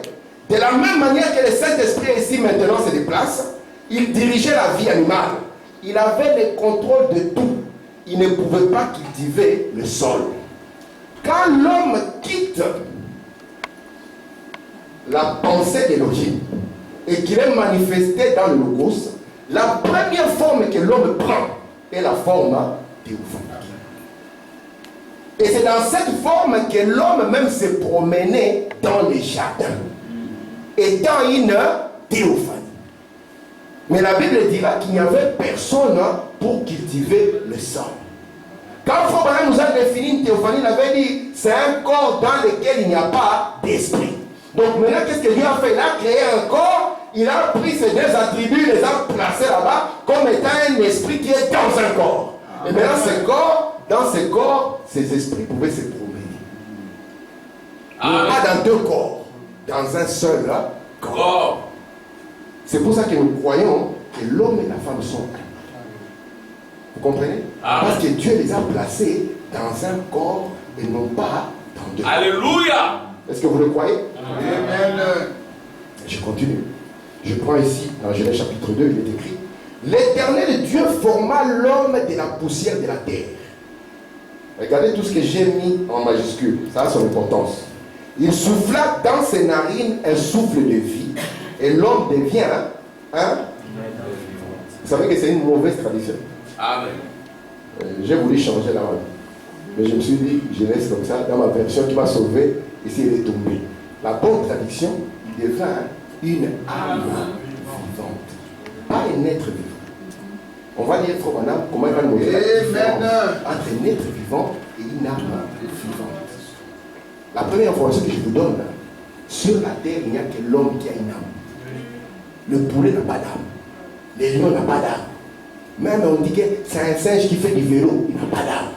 Speaker 1: de la même manière que le Saint-Esprit ici maintenant se déplace, il dirigeait la vie animale. Il avait le contrôle de tout. Il ne pouvait pas cultiver le sol. Quand l'homme quitte la pensée d'Élohim et qu'il est manifesté dans le Logos, la première forme que l'homme prend est la forme théophanique. Et c'est dans cette forme que l'homme même se promenait dans les jardins, étant une théophanie. Mais la Bible dira qu'il n'y avait personne pour cultiver le sol. Quand Frère nous a défini une théophanie, il avait dit c'est un corps dans lequel il n'y a pas d'esprit. Donc maintenant, qu'est-ce que Dieu a fait? Il a créé un corps il a pris ces deux attributs, les a placés là-bas comme étant un esprit qui est dans un corps. Et maintenant, dans ces corps, ces esprits pouvaient se promener. Pas dans deux corps, dans un seul corps. C'est pour ça que nous croyons que l'homme et la femme sont un. Vous comprenez? Parce que Dieu les a placés dans un corps et non pas dans deux.
Speaker 2: Alléluia.
Speaker 1: Est-ce que vous le croyez?
Speaker 3: Amen.
Speaker 1: Je continue. Je prends ici, dans Genèse chapitre 2, il est écrit: l'Éternel Dieu forma l'homme de la poussière de la terre. Regardez tout ce que j'ai mis en majuscule. Ça a son importance. Il souffla dans ses narines un souffle de vie. Et l'homme devient Vous savez que c'est une mauvaise tradition.
Speaker 2: Amen.
Speaker 1: J'ai voulu changer la langue. Mais je me suis dit, je laisse comme ça. Dans ma version qui m'a sauvé, ici elle est tombée. La bonne traduction, il devint une âme vivante. Pas un être vivant. On va lire Frère Branham comment il va nous montrer la différence entre un être vivant et une âme vivante. La première information que je vous donne, sur la terre, il n'y a que l'homme qui a une âme. Le poulet n'a pas d'âme. Le lion n'a pas d'âme. Même on dit que c'est un singe qui fait du vélo, il n'a pas d'âme.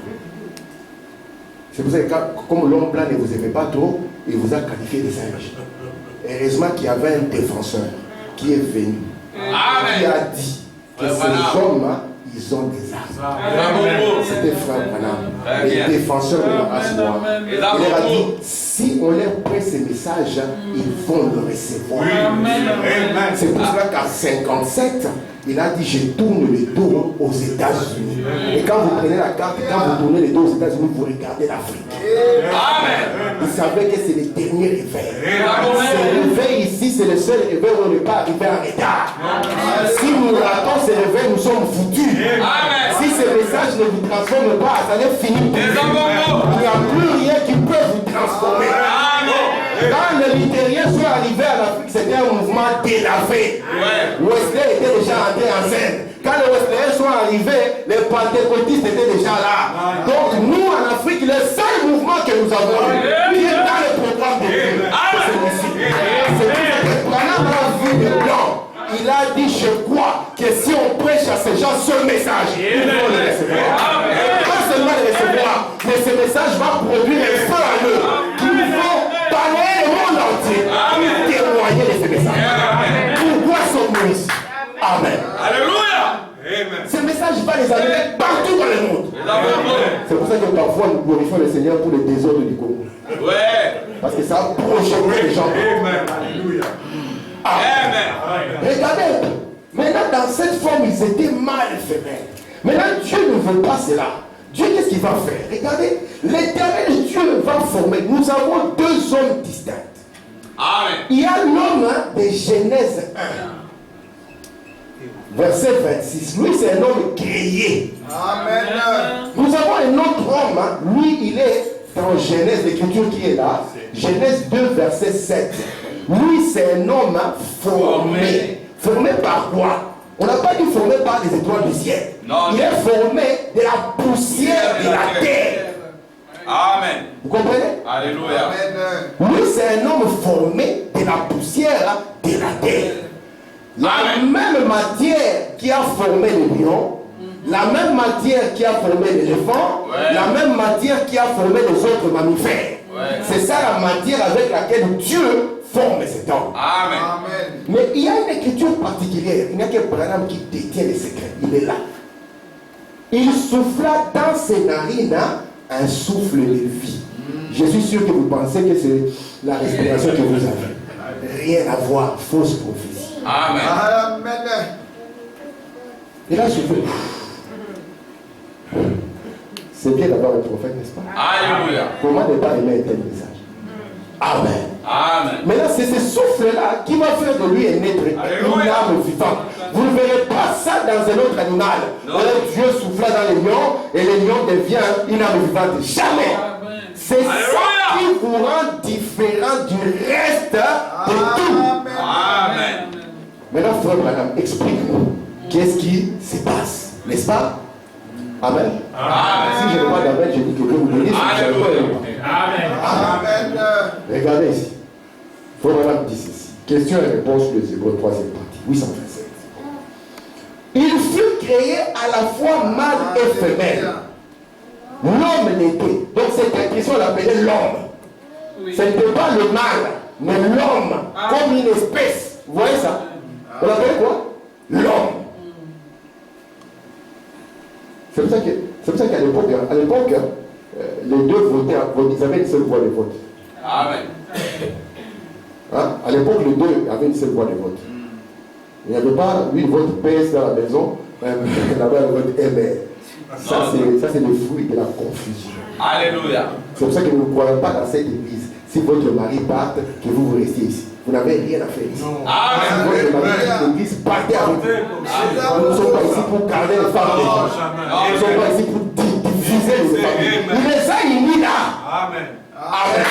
Speaker 1: C'est pour ça que comme l'homme blanc ne vous aimait pas trop, il vous a qualifié de singe. Heureusement qu'il y avait un défenseur qui est venu, qui a dit que ces hommes, ils ont des armes. C'était Frère Branham, le défenseur de la race noire. Il leur a dit, si on leur prête ces messages, ils vont le recevoir. C'est pour cela qu'à 57, il a dit, je tourne le dos aux États-Unis. Et quand vous prenez la carte, quand vous tournez le dos aux États-Unis, vous regardez l'Afrique. Vous savez que c'est le dernier réveil. Ce réveil ici, c'est le seul réveil où on n'est pas arrivé en retard. Si nous ratons ce réveil, nous sommes foutus. Si ce message ne vous transforme pas, ça n'est fini. Il n'y a plus rien qui peut vous transformer. Quand les luthériens sont arrivés en Afrique, c'était un mouvement délavé. Wesley était déjà entré en scène. Quand les Wesleyens sont arrivés, les pentecôtistes étaient déjà là. Donc nous en Afrique, le seul mouvement que nous avons eu, qui est dans le programme de Dieu, c'est celui-ci. C'est que Branham a vu le blanc. Il a dit, je crois que si on prêche à ces gens ce message, ils vont le recevoir. Pas seulement le recevoir, mais ce message va produire un feu en eux. Ils vont balayer le monde entier pour témoigner de ce message. Pourquoi sommes-nous ici? Amen.
Speaker 2: Alléluia.
Speaker 1: Ce message va les amener partout dans le monde. C'est pour ça que parfois nous glorifions le Seigneur pour le désordre du Congo. Parce que ça a projeté les gens.
Speaker 3: Alléluia.
Speaker 1: Amen. Regardez, maintenant dans cette forme, ils étaient mal faits. Maintenant, Dieu ne veut pas cela. Dieu, qu'est-ce qu'il va faire? Regardez, l'Éternel Dieu va former. Nous avons deux hommes distincts.
Speaker 2: Amen.
Speaker 1: Il y a l'homme de Genèse 1. Verset 26. Lui, c'est un homme créé.
Speaker 3: Amen.
Speaker 1: Nous avons un autre homme. Lui, il est dans Genèse, l'écriture qui est là. Genèse 2, verset 7. Lui, c'est un homme formé. Formé par quoi? On n'a pas dit formé par des étoiles du ciel.
Speaker 2: Non,
Speaker 1: il est formé de la poussière de la terre.
Speaker 2: Amen.
Speaker 1: Vous comprenez?
Speaker 2: Alléluia.
Speaker 3: Amen.
Speaker 1: Lui, c'est un homme formé de la poussière de la terre. La même matière qui a formé le lion, la même matière qui a formé l'éléphant, la même matière qui a formé les autres mammifères. C'est ça la matière avec laquelle Dieu forme cet homme.
Speaker 2: Amen.
Speaker 3: Amen.
Speaker 1: Mais il y a une écriture particulière. Il n'y a que Branham qui détient les secrets. Il est là. Il souffla dans ses narines un souffle de vie. Je suis sûr que vous pensez que c'est la respiration que vous avez. Rien à voir. Fausse prophétie.
Speaker 2: Amen.
Speaker 3: Amen.
Speaker 1: Et là, je fais. C'est bien d'avoir un prophète, n'est-ce pas?
Speaker 2: Alléluia.
Speaker 1: Comment ne pas aimer un tel message? Amen.
Speaker 2: Amen.
Speaker 1: Maintenant, c'est ce souffle-là qui va faire de lui un être, une âme vivante. Vous ne verrez pas ça dans un autre animal. Dieu souffla dans les lions et le lion devient une âme vivante. Jamais. C'est ça qui vous rend différent du reste de tout.
Speaker 2: Amen.
Speaker 1: Maintenant, Frère Branham, explique-nous qu'est-ce qui se passe, n'est-ce pas? Amen. Si je ne vois pas d'Amen, je dis que Dieu vous bénisse.
Speaker 2: Alléluia.
Speaker 3: Amen.
Speaker 1: Regardez ici. Frère Branham dit ceci. Question et réponse sur les Hébreux, 3e partie. 827. Il fut créé à la fois mâle et femelle. L'homme l'était. Donc cette question l'appelait l'homme. Oui. Ce n'était pas le mâle, mais l'homme, comme une espèce. Vous voyez ça? On l'appelle quoi? L'homme. C'est pour ça qu'à l'époque, les deux votaient, ils avaient une seule voix de vote.
Speaker 2: Amen.
Speaker 1: Hein? À l'époque, les deux avaient une seule voix de vote. Il n'y avait pas, lui, le vote PS dans la maison, là-bas, le vote MR. Ça, c'est le fruit de la confusion.
Speaker 2: Alléluia.
Speaker 1: C'est pour ça que nous ne croyons pas dans cette église. Si votre mari parte, que vous restez ici. Vous n'avez rien à faire ici.
Speaker 2: Amen.
Speaker 1: Si votre mari quitte l'église, partez avec vous. Nous ne sommes pas ici pour garder les femmes des gens. Nous ne sommes pas ici pour diviser les familles. Il les a unis là. Amen. Amen.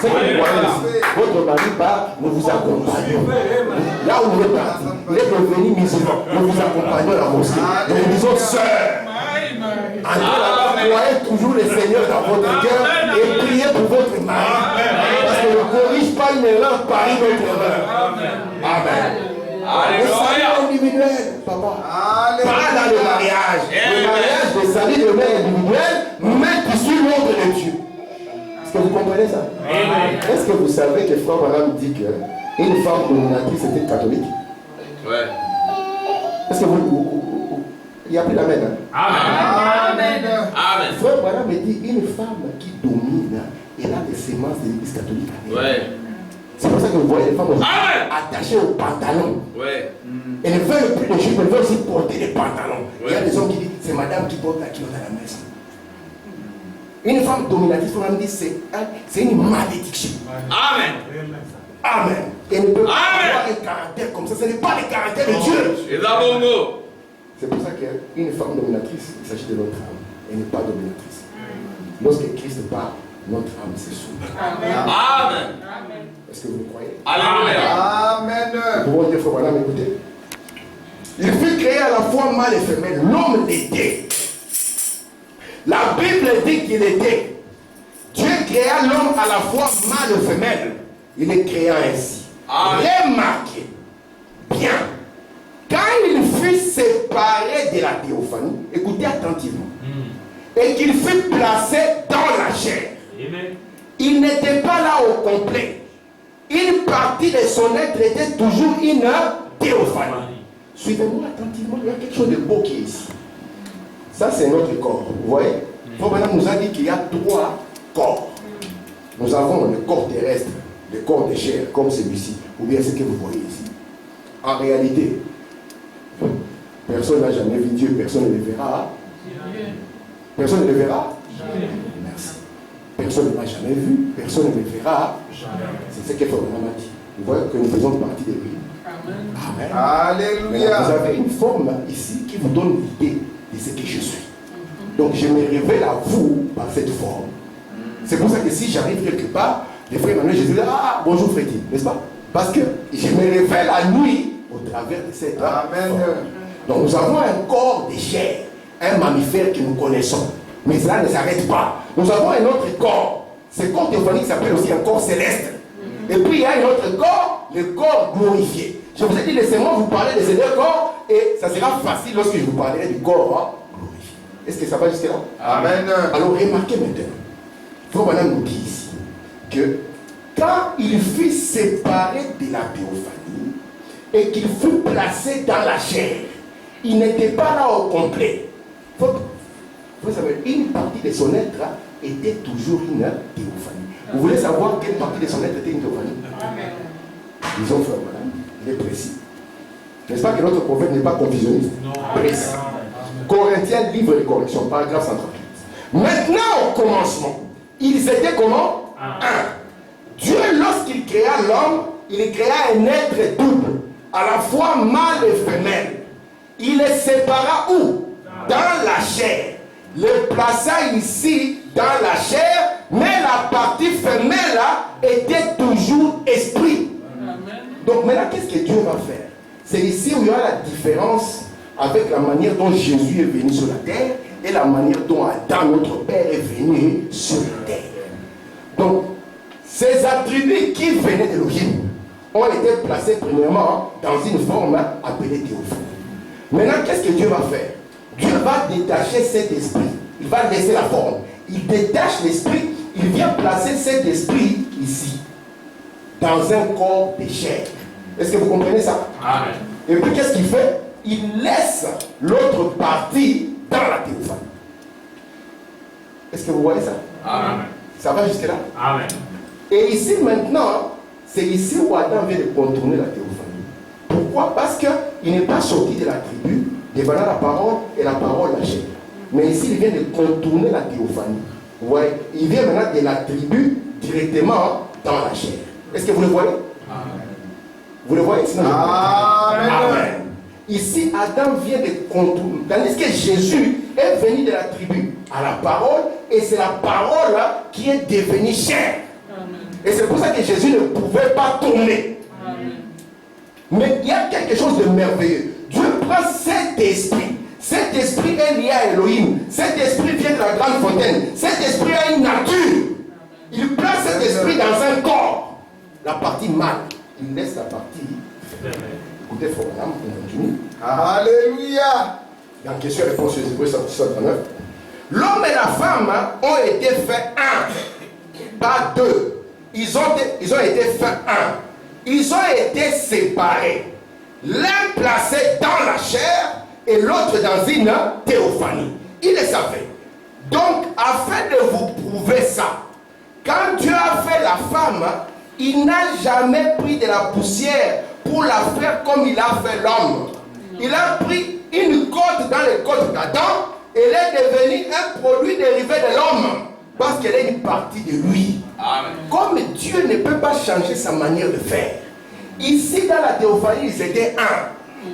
Speaker 1: C'est que vous voyez ici. Votre mari part, nous vous accompagnons. Là où vous êtes parti, il est devenu musulman. Nous vous accompagnons à la mosquée. Nous vous disons, sœur, croyez toujours le Seigneur dans votre cœur et priez pour votre mari. Parce que ne corrige pas une erreur par une autre erreur. Amen. Le salut individuel, papa. Pas dans le mariage. Le mariage, le salut de l'homme individuel, mais qui suit l'ordre de Dieu. Est-ce que vous comprenez ça? Est-ce que vous savez que Frère Branham dit qu'une femme dominatrice était catholique?
Speaker 2: Ouais.
Speaker 1: Est-ce que il y a plus d'amen.
Speaker 2: Amen. Amen.
Speaker 1: Frère Branham me dit une femme qui domine, elle a des sémences de l'église catholique.
Speaker 2: Ouais.
Speaker 1: C'est pour ça que vous voyez les femmes attachées au pantalon.
Speaker 2: Ouais.
Speaker 1: Elles ne veulent plus de jupes, elles veulent aussi porter des pantalons. Ouais. Il y a des hommes qui disent c'est madame qui porte la culotte à la maison. Une femme dominatrice, on dit c'est une malédiction.
Speaker 2: Amen.
Speaker 1: Amen. Elle ne peut pas avoir un caractère comme ça. Ce n'est pas le caractère de Dieu. C'est pour ça qu'une femme dominatrice, il s'agit de notre âme. Elle n'est pas dominatrice. Lorsque Christ part, notre âme se soumet.
Speaker 2: Amen.
Speaker 1: Est-ce que vous le croyez?
Speaker 2: Alléluia.
Speaker 1: Amen. Vous pouvez dire, frère, écoutez. Il fut créé à la fois mâle et femelle. L'homme l'était. La Bible dit qu'il était. Dieu créa l'homme à la fois mâle et femelle. Il est créé ainsi. Remarquez bien. Quand il fut séparé de la théophanie, écoutez attentivement, et qu'il fut placé dans la chair, il n'était pas là au complet. Une partie de son être était toujours une théophanie. Suivez-moi attentivement, il y a quelque chose de beau qui est ici. Ça, c'est notre corps. Vous voyez? Frère Branham nous a dit qu'il y a 3 corps. Nous avons le corps terrestre, le corps de chair, comme celui-ci, ou bien ce que vous voyez ici. En réalité, personne n'a jamais vu Dieu, personne ne le verra. Personne ne le verra? Merci. Personne ne l'a jamais vu, personne ne le verra. C'est ce que Frère Branham a dit. Vous voyez que nous faisons partie de lui. Amen. Alléluia. Vous avez une forme ici qui vous donne l'idée de ce que je suis. Donc je me révèle à vous par cette forme. C'est pour ça que si j'arrive quelque part, les frères Emmanuel, je dis ah bonjour Freddy, n'est-ce pas? Parce que je me révèle à lui au travers de cette forme. Donc nous avons un corps de chair, un mammifère que nous connaissons. Mais cela ne s'arrête pas. Nous avons un autre corps. Ce corps théophanique s'appelle aussi un corps céleste. Et puis il y a un autre corps, le corps glorifié. Je vous ai dit, laissez-moi vous parler de ces 2 corps et ça sera facile lorsque je vous parlerai du corps glorifié. Est-ce que ça va jusque là? Amen. Alors remarquez maintenant. Frère Branham nous dit ici que quand il fut séparé de la théophanie et qu'il fut placé dans la chair, il n'était pas là au complet. Vous savez, une partie de son être était toujours une théophanie. Vous voulez savoir quelle partie de son être était une théophanie? Disons, frère Branham, il est précis. N'est-ce pas que notre prophète n'est pas confusionniste? Non. Précis. Corinthiens, livre de correction, paragraphe 138. Maintenant, au commencement, ils étaient comment? Un. Dieu, lorsqu'il créa l'homme, il créa un être double, à la fois mâle et femelle. Il les sépara où? Dans la chair. Le plaça ici, dans la chair, mais la partie femelle là, était toujours esprit. Donc maintenant, qu'est-ce que Dieu va faire? C'est ici où il y aura la différence avec la manière dont Jésus est venu sur la terre et la manière dont Adam, notre Père, est venu sur la terre. Donc, Ces attributs qui venaient d'Élohim ont été placés premièrement dans une forme appelée théophanie. Maintenant, qu'est-ce que Dieu va faire? Dieu va détacher cet esprit. Il va laisser la forme. Il détache l'esprit. Il vient placer cet esprit ici, dans un corps de chair. Est-ce que vous comprenez ça?
Speaker 2: Amen.
Speaker 1: Et puis qu'est-ce qu'il fait? Il laisse l'autre partie dans la théophanie. Est-ce que vous voyez ça?
Speaker 2: Amen.
Speaker 1: Ça va jusque là?
Speaker 2: Amen.
Speaker 1: Et ici maintenant, c'est ici où Adam vient de contourner la théophanie. Pourquoi? Parce qu'il n'est pas sorti de la tribu, devant la parole et la parole la chair. Mais ici, il vient de contourner la théophanie. Vous voyez? Il vient maintenant de la tribu directement dans la chair. Est-ce que vous le voyez?
Speaker 2: Amen.
Speaker 1: Vous le voyez? Sinon,
Speaker 3: Amen.
Speaker 1: Amen. Ici, Adam vient de contourner. Tandis que Jésus est venu de la tribu à la parole, et c'est la parole là, qui est devenue chair. Amen. Et c'est pour ça que Jésus ne pouvait pas tourner. Amen. Mais il y a quelque chose de merveilleux. Dieu prend cet esprit. Cet esprit est lié à Elohim. Cet esprit vient de la grande fontaine. Cet esprit a une nature. Il place cet esprit dans un corps. La partie mâle. Il laisse la partie. Écoutez, frère, on continue.
Speaker 3: Alléluia.
Speaker 1: Dans question-réponse sur Hébreux 139. L'homme et la femme ont été faits un, pas deux. Ils ont été faits un. Ils ont été séparés. L'un placé dans la chair et l'autre dans une théophanie. Il le savait. Donc, afin de vous prouver ça, quand Dieu a fait la femme, il n'a jamais pris de la poussière pour la faire comme il a fait l'homme. Il a pris une côte dans les côtes d'Adam. Elle est devenue un produit dérivé de l'homme parce qu'elle est une partie de lui. Amen. Comme Dieu ne peut pas changer sa manière de faire. Ici, dans la théophanie, ils étaient un.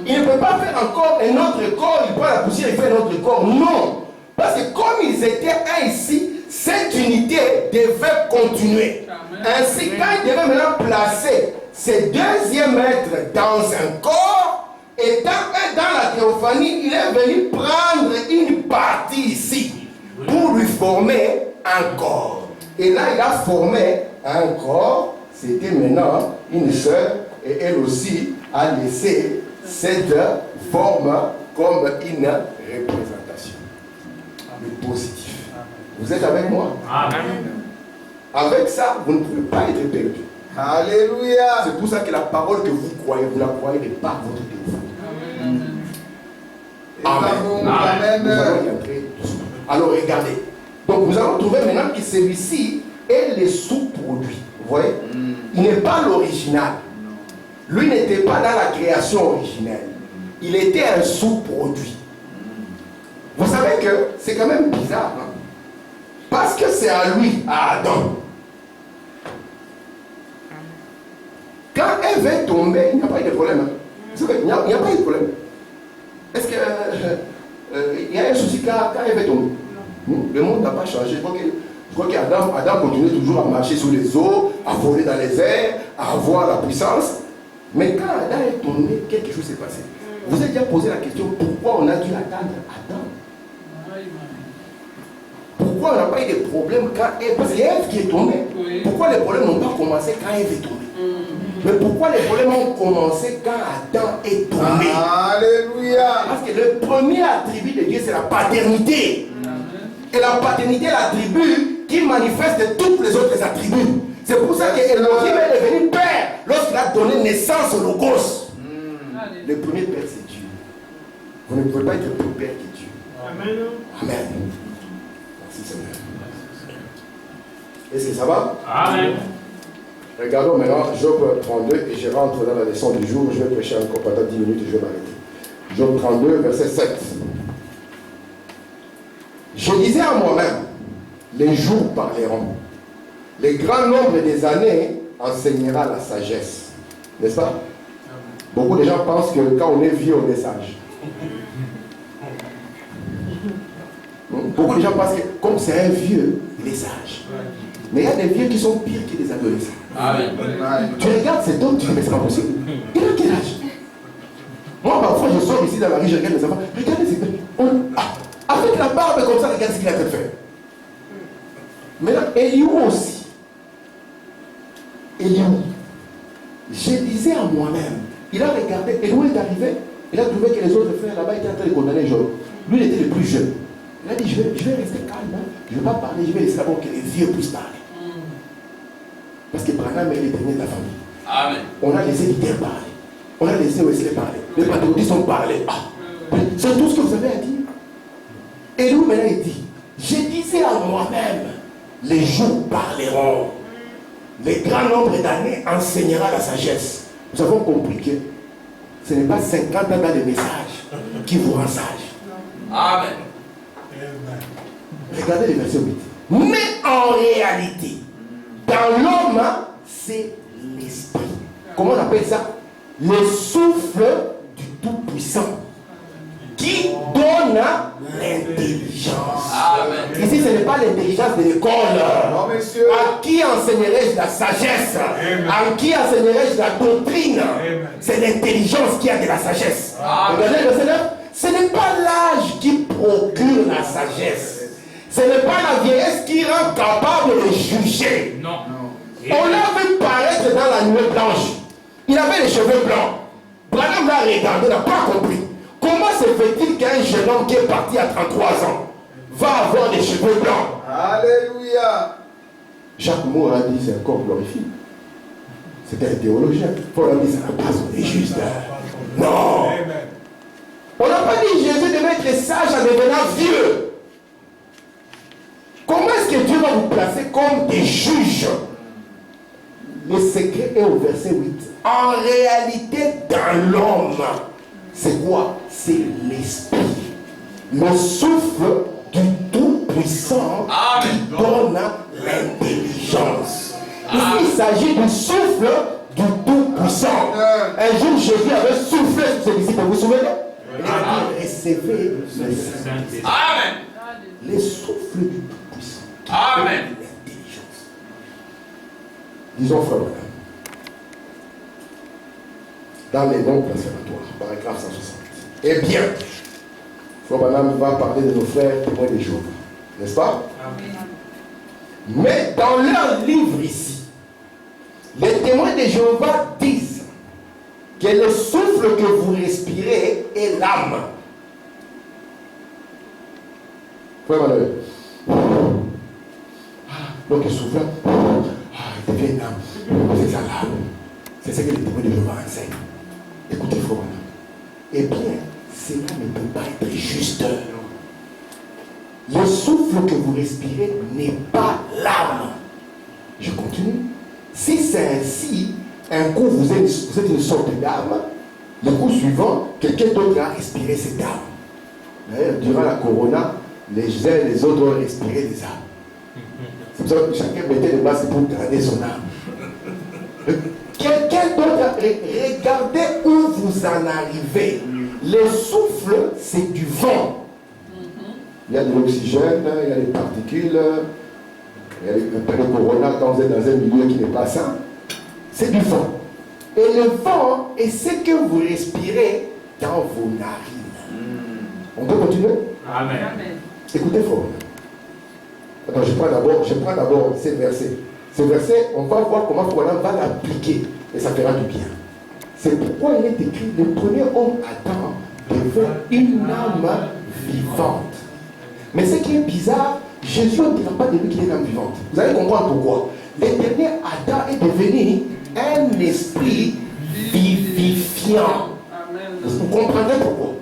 Speaker 1: Il ne peut pas faire encore un autre corps, il prend la poussière, il fait un autre corps. Non. Parce que comme ils étaient un ici, cette unité devait continuer. Ainsi, quand il devait maintenant placer ce deuxième être dans un corps, étant dans la théophanie, il est venu prendre une partie ici pour lui former un corps. Et là, il a formé un corps. C'était maintenant une sœur, et elle aussi a laissé cette forme comme une représentation. Le positif. Vous êtes avec moi?
Speaker 2: Amen.
Speaker 1: Avec ça, vous ne pouvez pas être perdu.
Speaker 3: Alléluia.
Speaker 1: C'est pour ça que la parole que vous croyez, vous la croyez de par votre téléphone. Amen.
Speaker 3: Amen.
Speaker 1: Nous allons y entrer doucement. Alors regardez. Donc nous allons trouver maintenant que celui-ci est le sous-produit. Vous voyez? Il n'est pas l'original. Lui n'était pas dans la création originelle. Il était un sous-produit. Vous savez que c'est quand même bizarre. Hein? Parce que c'est à lui, à Adam. Quand Ève est tombée, il n'y a pas eu de problème. Hein? Il n'y a pas eu de problème. Est-ce qu'il y a un souci quand Ève est tombée? Le monde n'a pas changé. Je crois qu'Adam continue toujours à marcher sur les eaux, à voler dans les airs, à avoir la puissance. Mais quand Adam est tombé, quelque chose s'est passé. Vous avez déjà posé la question, pourquoi on a dû attendre Adam? Pourquoi on n'a pas eu de problème quand Ève? Parce qu'il y a Ève qui est tombée. Pourquoi les problèmes n'ont pas commencé quand Ève est tombée? Mais pourquoi les problèmes ont commencé quand Adam est tombé?
Speaker 3: Alléluia.
Speaker 1: Parce que le premier attribut de Dieu, c'est la paternité. Et la paternité est l'attribut qui manifeste tous les autres attributs. C'est pour ça que Elohim est devenu père lorsqu'il a donné naissance au Logos. Le premier père, c'est Dieu. Vous ne pouvez pas être plus père que Dieu. Amen. Amen. Merci Seigneur. Est-ce que ça va?
Speaker 2: Amen.
Speaker 1: Regardons maintenant Job 32 et je rentre dans la leçon du jour. Je vais prêcher encore pendant 10 minutes et je vais m'arrêter. Job 32, verset 7. Je disais à moi-même, les jours parleront. Le grand nombre des années enseignera la sagesse. N'est-ce pas? Beaucoup de gens pensent que quand on est vieux, on est sage. Beaucoup de gens pensent que comme c'est un vieux, il est sage. Mais il y a des vieux qui sont pires que des adolescents.
Speaker 2: Amen.
Speaker 1: Tu regardes cet homme, tu dis mais c'est pas possible. Il a quel âge? Moi parfois je sors ici dans la rue, je regarde les enfants. Regardez ces avec la barbe comme ça, regarde ce qu'il a fait. Maintenant, Eliou aussi. Eliou. Je disais à moi-même, il a regardé, Eliou est arrivé, il a trouvé que les autres frères là-bas étaient en train de condamner Job. Lui, il était le plus jeune. Il a dit, je vais rester calme, hein. Je ne vais pas parler, je vais laisser d'abord que les vieux puissent parler. Parce que Branham est le dernier de la famille.
Speaker 2: Amen.
Speaker 1: On a laissé Luther parler. On a laissé Wesley parler. Les patriotistes ont parlé. C'est tout ce que vous avez à dire. Et nous, maintenant, il dit, je disais à moi-même, les jours parleront. Le grand nombre d'années enseignera la sagesse. Nous avons compris que ce n'est pas 50 ans dans le message qui vous rend sage.
Speaker 2: Amen.
Speaker 1: Regardez le verset 8. Mais en réalité, dans l'homme, c'est l'esprit. Comment on appelle ça? Le souffle du Tout-Puissant qui donne l'intelligence.
Speaker 2: Amen.
Speaker 1: Ici, ce n'est pas l'intelligence de l'école.
Speaker 3: Non, monsieur.
Speaker 1: À qui enseignerai-je la sagesse? À qui enseignerai-je la doctrine? C'est l'intelligence qui a de la sagesse. Regardez le verset 9. Ce n'est pas l'âge qui procure la sagesse. Ce n'est pas la vieillesse qui rend capable de juger.
Speaker 2: Non.
Speaker 1: On l'a vu paraître dans la nuée blanche. Il avait les cheveux blancs. Branham l'a regardé, n'a pas compris. Comment se fait-il qu'un jeune homme qui est parti à 33 ans va avoir des cheveux blancs?
Speaker 3: Alléluia.
Speaker 1: Jacques Moore a dit c'est un corps glorifié. C'était un théologien. Paul a dit ça n'a pas sonné juste. Non. On n'a pas dit Jésus devait être sage en devenant vieux. Comment est-ce que Dieu va vous placer comme des juges? Le secret est au verset 8. En réalité, dans l'homme, c'est quoi? C'est l'esprit. Le souffle du Tout-Puissant qui donne l'intelligence. Ici, il s'agit du souffle du Tout-Puissant. Un jour, Jésus avait soufflé sur ses disciples. Vous vous souvenez? Il a dit, recevez le Saint-Esprit.
Speaker 2: Amen.
Speaker 1: Le souffle du Tout-Puissant.
Speaker 2: Amen.
Speaker 1: L'intelligence. Disons, frère, dans les noms confirmatoires, paragraphe 160. Eh bien, frère Branham va parler de nos frères témoins de Jéhovah, n'est-ce pas? Amen. Mais dans leur livre ici, les témoins de Jéhovah disent que le souffle que vous respirez est l'âme. Frère Manuel, donc il souffle, il devient une âme. C'est ça l'âme. C'est ce que les témoins de Jéhovah enseignent. Écoutez, frère Manuel. Eh bien, cela ne peut pas être juste. Le souffle que vous respirez n'est pas l'âme. Je continue. Si c'est ainsi, un coup vous êtes une sorte d'âme, le coup suivant, quelqu'un d'autre a respiré cette âme. D'ailleurs, durant la corona, les uns et les autres ont respiré des âmes. C'est pour ça que chacun mettait le masque pour garder son âme. Quelqu'un d'autre, regardez où vous en arrivez. Le souffle, c'est du vent. Il y a de l'oxygène, il y a des particules, il y a un peu de corona quand vous êtes dans un milieu qui n'est pas sain. C'est du vent. Et le vent est ce que vous respirez dans vos narines. On peut continuer?
Speaker 2: Amen.
Speaker 1: Écoutez, frère. Attends, je prends d'abord ces versets. Ces versets, on va voir comment on va l'appliquer et ça fera du bien. C'est pourquoi il est écrit, le premier homme Adam devint une âme vivante. Mais ce qui est bizarre, Jésus ne dira pas de lui qu'il est une âme vivante. Vous allez comprendre pourquoi. Le dernier Adam est devenu un esprit vivifiant. Vous comprendrez pourquoi.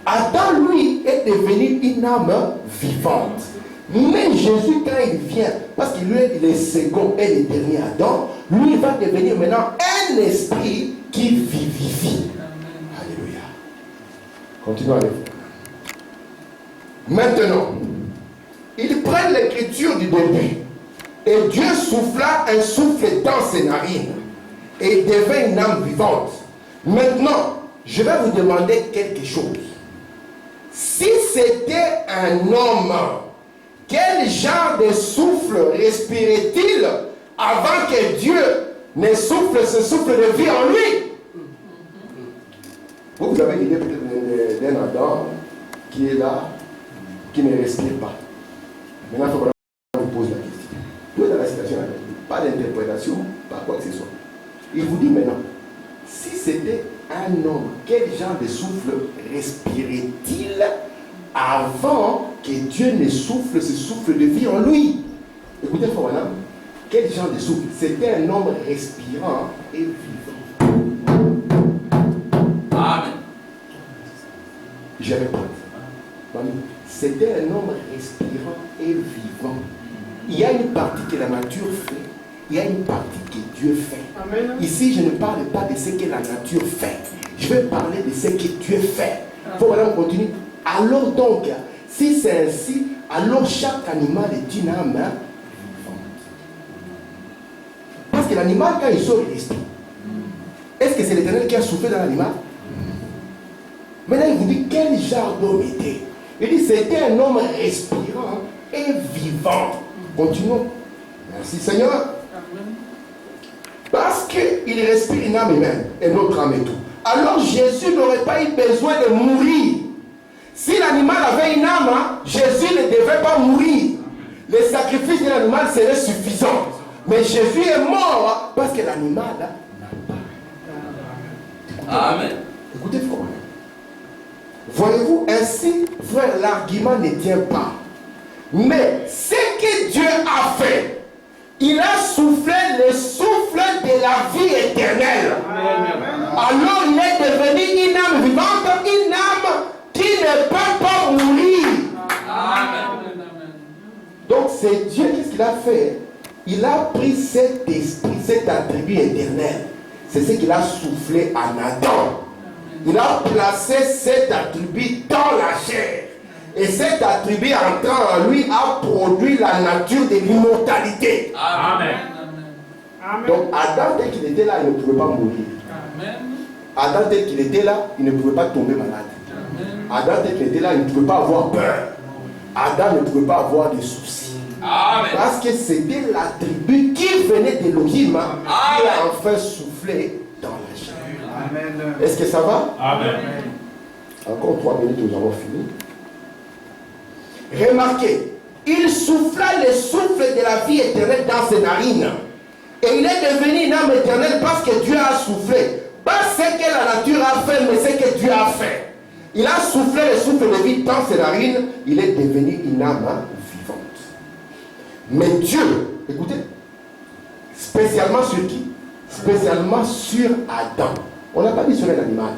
Speaker 1: Adam, lui, est devenu une âme vivante. Mais Jésus, quand il vient, parce qu'il est le second et le dernier Adam, lui il va devenir maintenant un esprit qui vivifie. Alléluia. Continuons avec vous. Maintenant, ils prennent l'écriture du début. Et Dieu souffla un souffle dans ses narines. Et il devint une âme vivante. Maintenant, je vais vous demander quelque chose. Si c'était un homme, quel genre de souffle respirait-il avant que Dieu ne souffle ce souffle de vie en lui? Vous avez l'idée peut-être d'un Adam qui est là, qui ne respire pas. Maintenant, il faut qu'on vous pose la question. Vous êtes dans la situation, pas d'interprétation, pas quoi que ce soit. Il vous dit maintenant, si c'était un homme, quel genre de souffle respirait-il avant que Dieu ne souffle ce souffle de vie en lui? Écoutez, frère madame, quel genre de souffle? C'était un homme respirant et vivant.
Speaker 2: Amen.
Speaker 1: Je répète. C'était un homme respirant et vivant. Il y a une partie que la nature fait, il y a une partie que Dieu fait.
Speaker 4: Amen.
Speaker 1: Ici, je ne parle pas de ce que la nature fait. Je vais parler de ce que Dieu fait. Il faut maintenant continuer. Alors donc, si c'est ainsi, alors chaque animal est une âme vivante. Parce que l'animal, quand il sort, il respire. Est-ce que c'est l'Éternel qui a soufflé dans l'animal? Maintenant, il vous dit quel genre d'homme était. Il dit c'était un homme respirant et vivant. Continuons. Merci Seigneur.
Speaker 4: Amen.
Speaker 1: Parce qu'il respire une âme humaine et notre âme et tout. Alors Jésus n'aurait pas eu besoin de mourir. Si l'animal avait une âme, Jésus ne devait pas mourir. Le sacrifice de l'animal serait suffisant. Mais Jésus est mort parce que l'animal n'a pas.
Speaker 2: Amen.
Speaker 1: Écoutez, frère. Voyez-vous, ainsi, frère, l'argument ne tient pas. Mais ce que Dieu a fait, il a soufflé le souffle de la vie éternelle. Alors il est devenu une âme vivante, une âme qui ne peut pas mourir.
Speaker 2: Amen.
Speaker 1: Donc c'est Dieu, qu'est-ce qu'il a fait? Il a pris cet esprit, cet attribut éternel. C'est ce qu'il a soufflé en Adam. Il a placé cet attribut dans la chair. Et cet attribut entrant en lui a produit la nature de l'immortalité.
Speaker 2: Amen.
Speaker 1: Donc Adam, tel qu'il était là, il ne pouvait pas mourir. Adam, tel qu'il était là, il ne pouvait pas tomber malade. Adam, tel qu'il était là, il ne pouvait pas avoir peur. Adam ne pouvait pas avoir de soucis.
Speaker 2: Amen.
Speaker 1: Parce que c'était l'attribut qui venait d'Élohim qui a enfin soufflé dans la chair.
Speaker 3: Amen.
Speaker 1: Est-ce que ça va?
Speaker 2: Amen.
Speaker 1: Encore 3 minutes, nous avons fini. Remarquez, il souffla le souffle de la vie éternelle dans ses narines. Et il est devenu une âme éternelle parce que Dieu a soufflé. Pas ce que la nature a fait, mais ce que Dieu a fait. Il a soufflé le souffle de vie dans ses narines. Il est devenu une âme vivante. Mais Dieu, écoutez, spécialement sur qui? Spécialement sur Adam. On n'a pas dit sur un animal.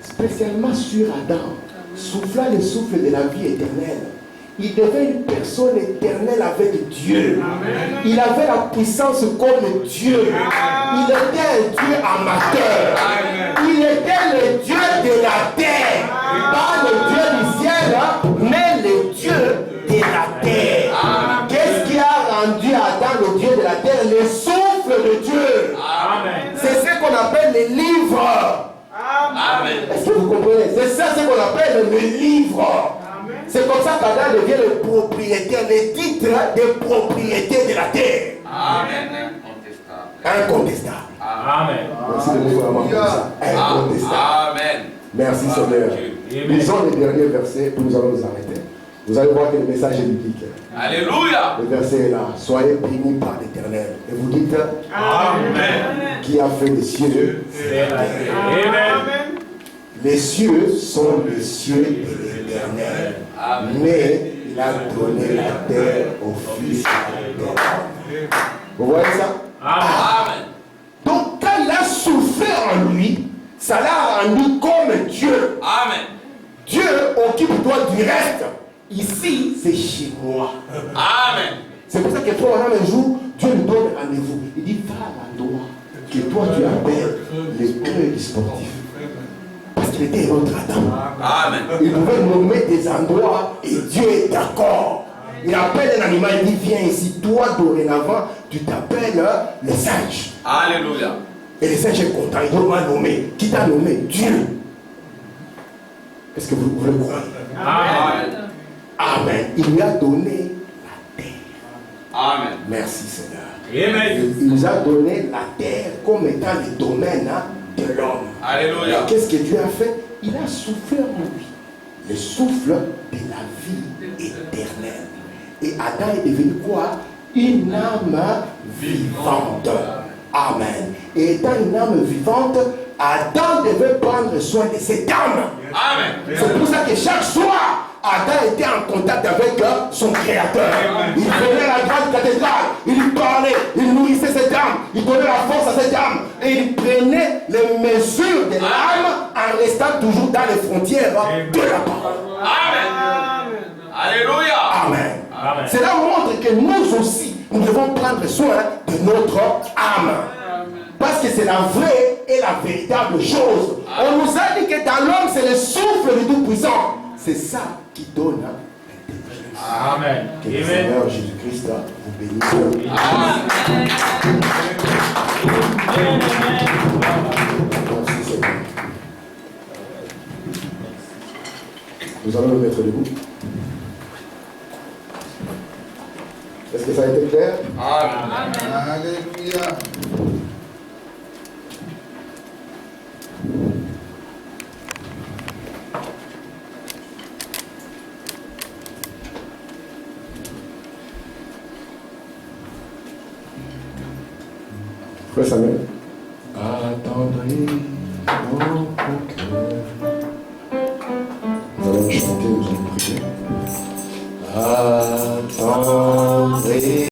Speaker 1: Spécialement sur Adam. Souffla le souffle de la vie éternelle. Il devait une personne éternelle avec Dieu. Amen. Il avait la puissance comme Dieu. Il était un Dieu amateur. Amen. Il était le Dieu de la terre. Pas le Dieu du ciel, mais le Dieu de la terre. Qu'est-ce qui a rendu Adam le Dieu de la terre? Le souffle de Dieu. C'est ce qu'on appelle les livres.
Speaker 2: Amen.
Speaker 1: Est-ce que vous comprenez? C'est ça ce qu'on appelle le livre. C'est comme ça qu'Adam devient le propriétaire, le titre de propriété de la terre.
Speaker 2: Amen.
Speaker 1: Incontestable.
Speaker 2: Amen.
Speaker 1: Merci de nous vraiment comme ça. Incontestable.
Speaker 2: Amen.
Speaker 1: Merci Seigneur. Lisons les derniers versets, puis nous allons nous arrêter. Vous allez voir que le message est biblique.
Speaker 2: Alléluia.
Speaker 1: Le verset est là. Soyez bénis par l'Éternel. Et vous dites,
Speaker 2: Amen.
Speaker 1: Qui a fait les cieux?
Speaker 2: Amen.
Speaker 1: Les cieux sont les cieux de l'Éternel. Mais il a donné la terre au Fils de l'homme. Vous voyez ça?
Speaker 2: Amen.
Speaker 1: Donc quand il a soufflé en lui, ça l'a rendu comme Dieu.
Speaker 2: Amen.
Speaker 1: Dieu occupe-toi du reste. Ici, c'est chez moi.
Speaker 2: Amen.
Speaker 1: C'est pour ça que toi, un jour, Dieu nous donne rendez-vous. Il dit, va à l'endroit que toi tu appelles le cœur du sportif. Parce qu'il était notre Adam.
Speaker 2: Amen.
Speaker 1: Il pouvait nommer des endroits et Dieu est d'accord. Il appelle un animal, il dit viens ici. Toi dorénavant, tu t'appelles le singe.
Speaker 2: Alléluia.
Speaker 1: Et le singe est content, il doit nommer. Qui t'a nommé? Dieu. Est-ce que vous le croyez?
Speaker 2: Amen.
Speaker 1: Amen. Il lui a donné la terre.
Speaker 2: Amen.
Speaker 1: Merci Seigneur.
Speaker 2: Amen.
Speaker 1: Il nous a donné la terre comme étant le domaine de l'homme.
Speaker 2: Alléluia.
Speaker 1: Qu'est-ce que Dieu a fait? Il a soufflé en lui le souffle de la vie éternelle. Et Adam est devenu quoi? Une âme vivante. Amen. Et étant une âme vivante, Adam devait prendre soin de cette âme.
Speaker 2: Amen.
Speaker 1: C'est pour ça que chaque soir, Adam était en contact avec son créateur. Il venait à la grande cathédrale, il lui parlait, il nourrissait cette âme, il donnait la force à cette âme. Et il prenait les mesures de l'âme en restant toujours dans les frontières de la parole.
Speaker 2: Amen. Alléluia.
Speaker 1: Amen. Cela montre que nous aussi, nous devons prendre soin de notre âme. Parce que c'est la vraie et la véritable chose. On nous a dit que dans l'homme, c'est le souffle du Tout-Puissant. C'est ça qui donne l'intelligence.
Speaker 2: Amen.
Speaker 1: Que le Seigneur Jésus-Christ vous bénisse.
Speaker 2: Amen.
Speaker 1: Merci Seigneur. Nous allons nous mettre debout. Est-ce que ça a été clair?
Speaker 2: Amen.
Speaker 3: Alléluia.
Speaker 1: Frère Samuel. Attendez mon cœur. Nous allons chanter, nous allons prier. Attendez